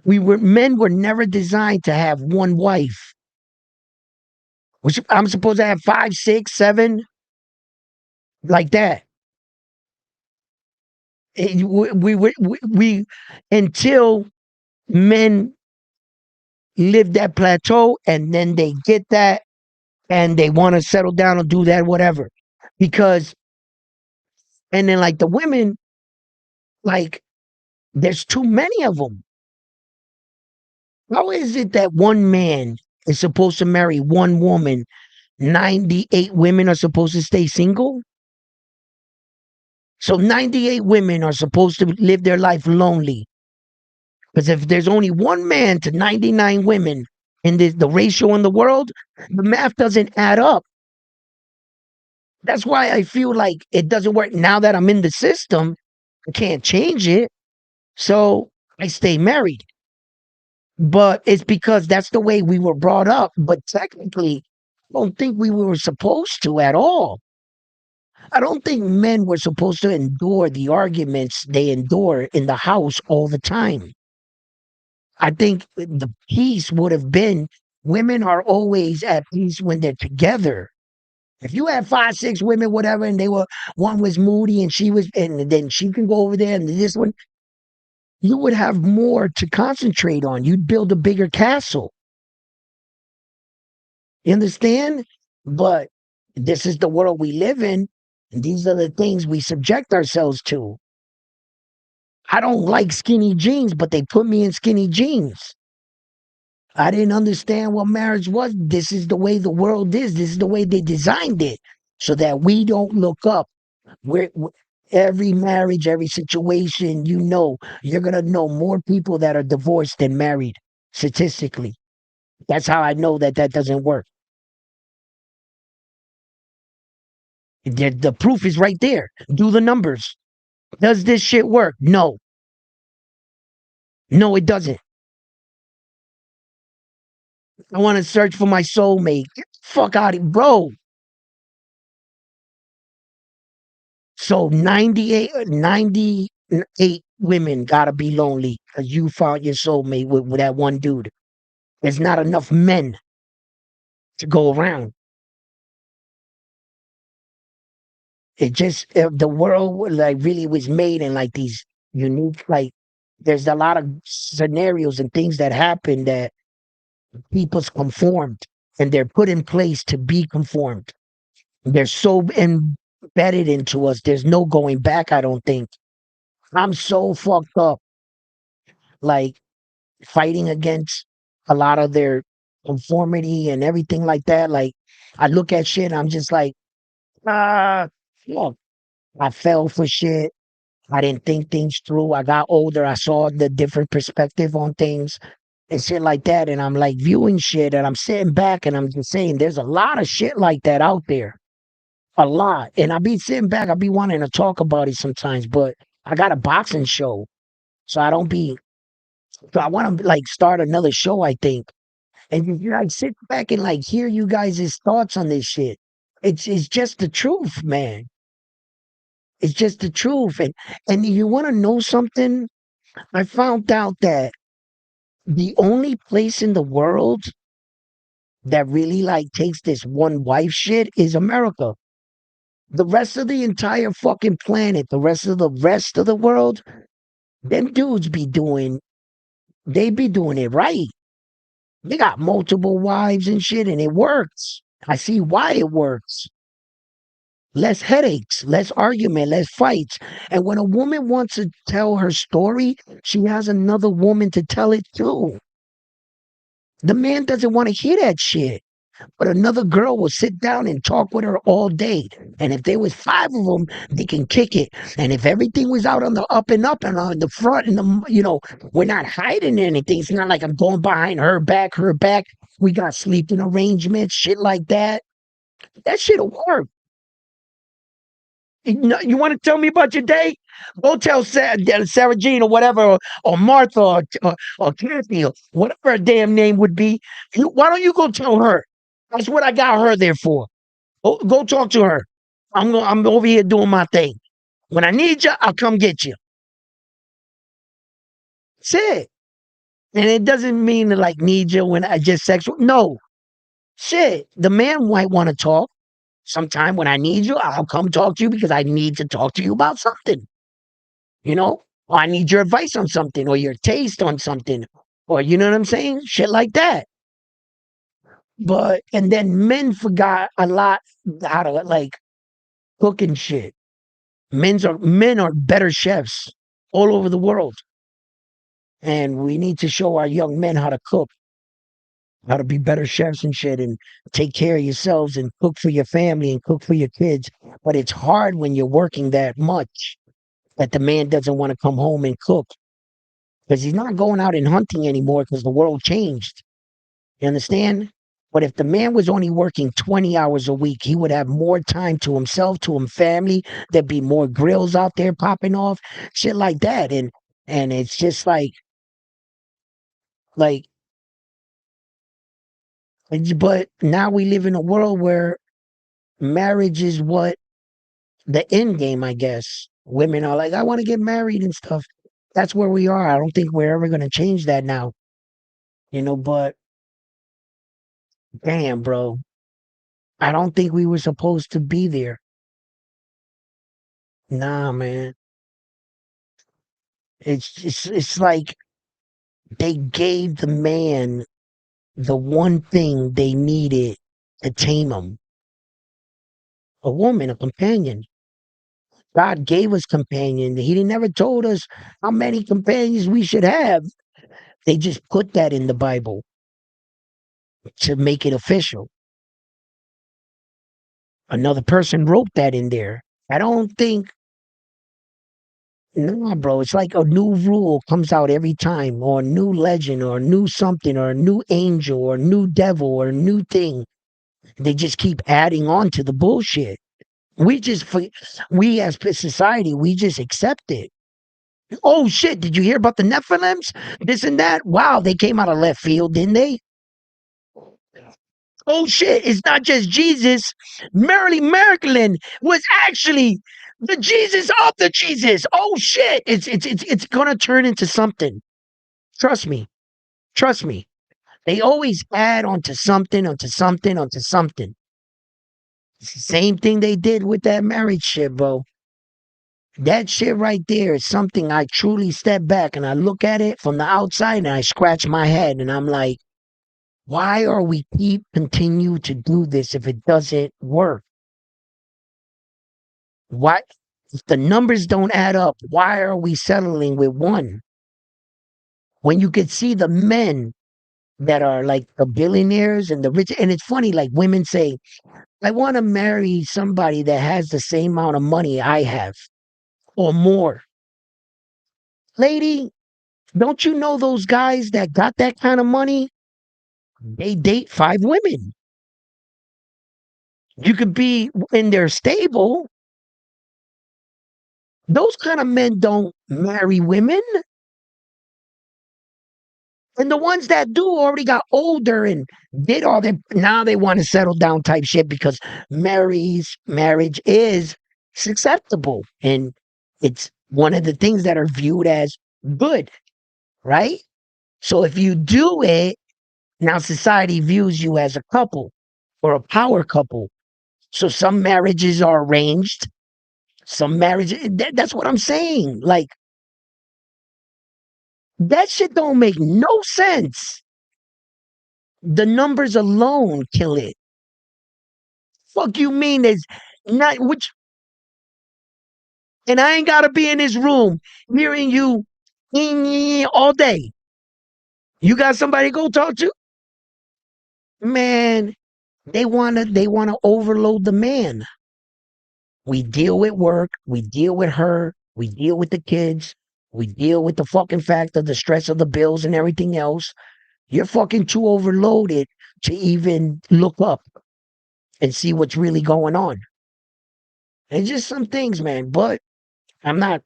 Men were never designed to have one wife. I'm supposed to have 5, 6, 7, like that. We until men live that plateau and then they get that and they want to settle down and do that, whatever. Because, and then like the women, like there's too many of them. How is it that one man is supposed to marry one woman? 98 women are supposed to stay single? So 98 women are supposed to live their life lonely. Because if there's only one man to 99 women in the ratio in the world, the math doesn't add up. That's why I feel like it doesn't work. Now that I'm in the system, I can't change it. So I stay married. But it's because that's the way we were brought up. But technically, I don't think we were supposed to at all. I don't think men were supposed to endure the arguments they endure in the house all the time. I think the peace would have been women are always at peace when they're together. If you had 5, 6 women, whatever, and one was moody and and then she can go over there and this one, you would have more to concentrate on. You'd build a bigger castle. You understand? But this is the world we live in. And these are the things we subject ourselves to. I don't like skinny jeans, but they put me in skinny jeans. I didn't understand what marriage was. This is the way the world is. This is the way they designed it so that we don't look up. Every marriage, every situation, you're gonna know more people that are divorced than married, statistically. That's how I know that that doesn't work. The proof is right there. Do the numbers. Does this shit work? No. No, it doesn't. I want to search for my soulmate. Get the fuck out of here, bro. So 98 women gotta be lonely because you found your soulmate with that one dude. There's not enough men to go around. It just the world like really was made in like these unique like there's a lot of scenarios and things that happen that people's conformed and they're put in place to be conformed. They're so embedded into us. There's no going back. I don't think. I'm so fucked up, like fighting against a lot of their conformity and everything like that. Like I look at shit, I'm just like, look, I fell for shit. I didn't think things through. I got older. I saw the different perspective on things and shit like that. And I'm like viewing shit and I'm sitting back and I'm just saying there's a lot of shit like that out there. A lot. And I be sitting back, I be wanting to talk about it sometimes, but I got a boxing show. So I don't be so I want to like start another show, I think. And you like sit back and like hear you guys' thoughts on this shit. It's just the truth, man. It's just the truth. And you want to know something? I found out that the only place in the world that really like takes this one wife shit is America. The rest of the entire fucking planet, the rest of the world, them dudes they be doing it right. They got multiple wives and shit, and it works. I see why it works. Less headaches, less argument, less fights. And when a woman wants to tell her story, she has another woman to tell it to. The man doesn't want to hear that shit. But another girl will sit down and talk with her all day. And if there was five of them, they can kick it. And if everything was out on the up and up and on the front and we're not hiding anything. It's not like I'm going behind her back, her back. We got sleeping arrangements, shit like that. That shit'll work. You want to tell me about your day? Go tell Sarah Jean or whatever, or Martha or Kathy or whatever her damn name would be. Why don't you go tell her? That's what I got her there for. Go talk to her. I'm over here doing my thing. When I need you, I'll come get you. That's it. And it doesn't mean to like need you when I just sexual. No. Shit. The man might want to talk. Sometime when I need you, I'll come talk to you because I need to talk to you about something. You know? Or I need your advice on something or your taste on something. Or you know what I'm saying? Shit like that. But and then men forgot a lot how to like cook and shit. Men are better chefs all over the world. And we need to show our young men how to cook, how to be better chefs and shit and take care of yourselves and cook for your family and cook for your kids. But it's hard when you're working that much that the man doesn't want to come home and cook because he's not going out and hunting anymore because the world changed. You understand? But if the man was only working 20 hours a week, he would have more time to himself, to his family. There'd be more grills out there popping off, shit like that. And it's just like but now we live in a world where marriage is what the end game, I guess. Women are like, I want to get married and stuff. That's where we are. I don't think we're ever going to change that now, but damn, bro. I don't think we were supposed to be there. Nah, man. It's like they gave the man the one thing they needed to tame him. A woman, a companion. God gave us companion. He never told us how many companions we should have. They just put that in the Bible to make it official. Another person wrote that in there. I don't think. No, bro, it's like a new rule comes out every time, or a new legend, or a new something, or a new angel, or a new devil, or a new thing. They just keep adding on to the bullshit. We just, we as a society, we just accept it. Oh shit, did you hear about the Nephilims? This and that? Wow, they came out of left field, didn't they? Oh shit, it's not just Jesus. Marilyn Merklin was actually the Jesus of the Jesus. Oh shit, it's gonna turn into something. Trust me. Trust me. They always add onto something, onto something, onto something. It's the same thing they did with that marriage shit, bro. That shit right there is something I truly step back and I look at it from the outside and I scratch my head and I'm like, why are we keep continue to do this if it doesn't work? Why if the numbers don't add up, why are we settling with one? When you could see the men that are like the billionaires and the rich, and it's funny, like women say, I want to marry somebody that has the same amount of money I have or more. Lady, don't you know those guys that got that kind of money? They date 5 women. You could be in their stable. Those kind of men don't marry women. And the ones that do already got older and did all their now they want to settle down type shit because marriage is acceptable and it's one of the things that are viewed as good, right? So if you do it, now society views you as a couple or a power couple. So some marriages are arranged, some marriages that's what I'm saying. Like that shit don't make no sense. The numbers alone kill it. Fuck you mean there's not which and I ain't gotta be in this room hearing you all day. You got somebody to go talk to? Man, they wanna overload the man. We deal with work, we deal with her, we deal with the kids, we deal with the fucking fact of the stress of the bills and everything else. You're fucking too overloaded to even look up and see what's really going on. It's just some things, man. But I'm not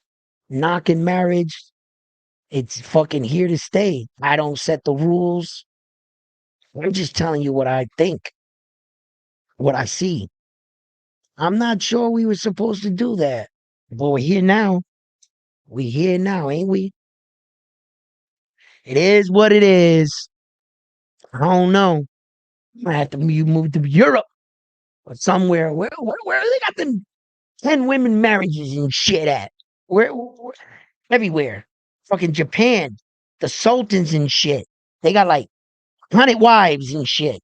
knocking marriage. It's fucking here to stay. I don't set the rules. I'm just telling you what I think, what I see. I'm not sure we were supposed to do that. But we're here now. We here now, ain't we? It is what it is. I don't know. I might have to move to Europe or somewhere. Where they got them 10 women marriages and shit at? Where everywhere. Fucking Japan. The sultans and shit. They got like 100 wives and shit.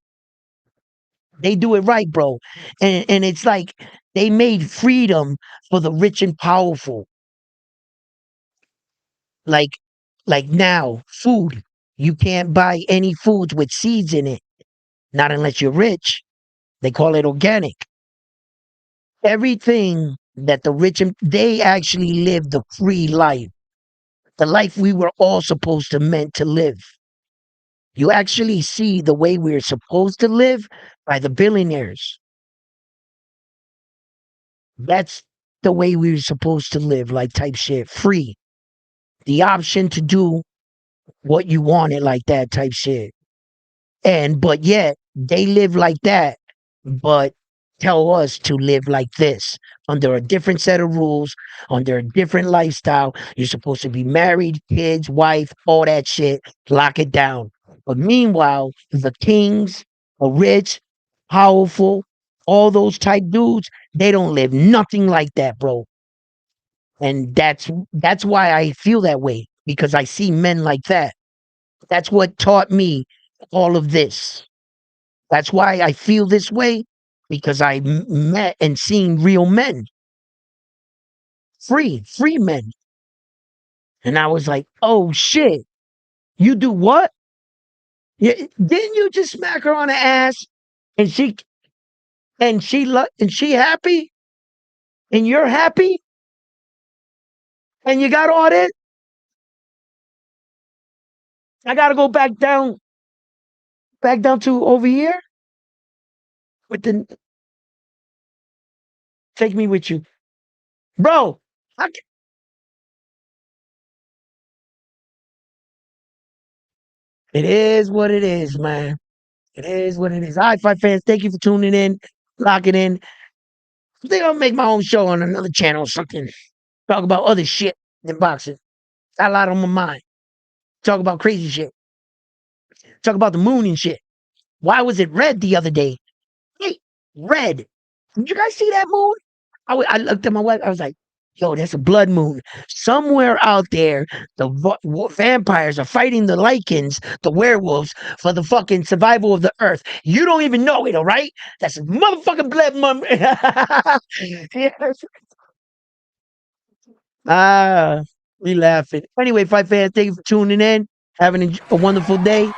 They do it right, bro. And it's like they made freedom for the rich and powerful. Like like now, food. You can't buy any foods with seeds in it, not unless you're rich. They call it organic. Everything that the rich and they actually live the free life, the life we were all supposed to meant to live. You actually see the way we're supposed to live by the billionaires. That's the way we were supposed to live, like type shit, free. The option to do what you wanted, like that type shit. And but yet they live like that, but tell us to live like this under a different set of rules, under a different lifestyle. You're supposed to be married, kids, wife, all that shit, lock it down. But meanwhile, the kings, the rich, powerful, all those type dudes, they don't live nothing like that, bro. And that's why I feel that way because I see men like that. That's what taught me all of this. That's why I feel this way because I met and seen real men, free men. And I was like, oh shit, you do what? Yeah, didn't you just smack her on the ass and she happy and you're happy And you got all this. I gotta go back down to over here with the take me with you, bro. I, it is what it is, man. It is what it is. All right, fight fans, thank you for tuning in, locking in. I think I'll make my own show on another channel or something. Talk about other shit than boxing. Got a lot on my mind. Talk about crazy shit. Talk about the moon and shit. Why was it red the other day? Hey, red. Did you guys see that moon? I looked at my wife. I was like, yo, that's a blood moon. Somewhere out there, the vampires are fighting the lichens, the werewolves, for the fucking survival of the earth. You don't even know it, all right? That's a motherfucking blood moon. Yes. Ah, we laughing. Anyway, fight fans, thank you for tuning in. Having a wonderful day.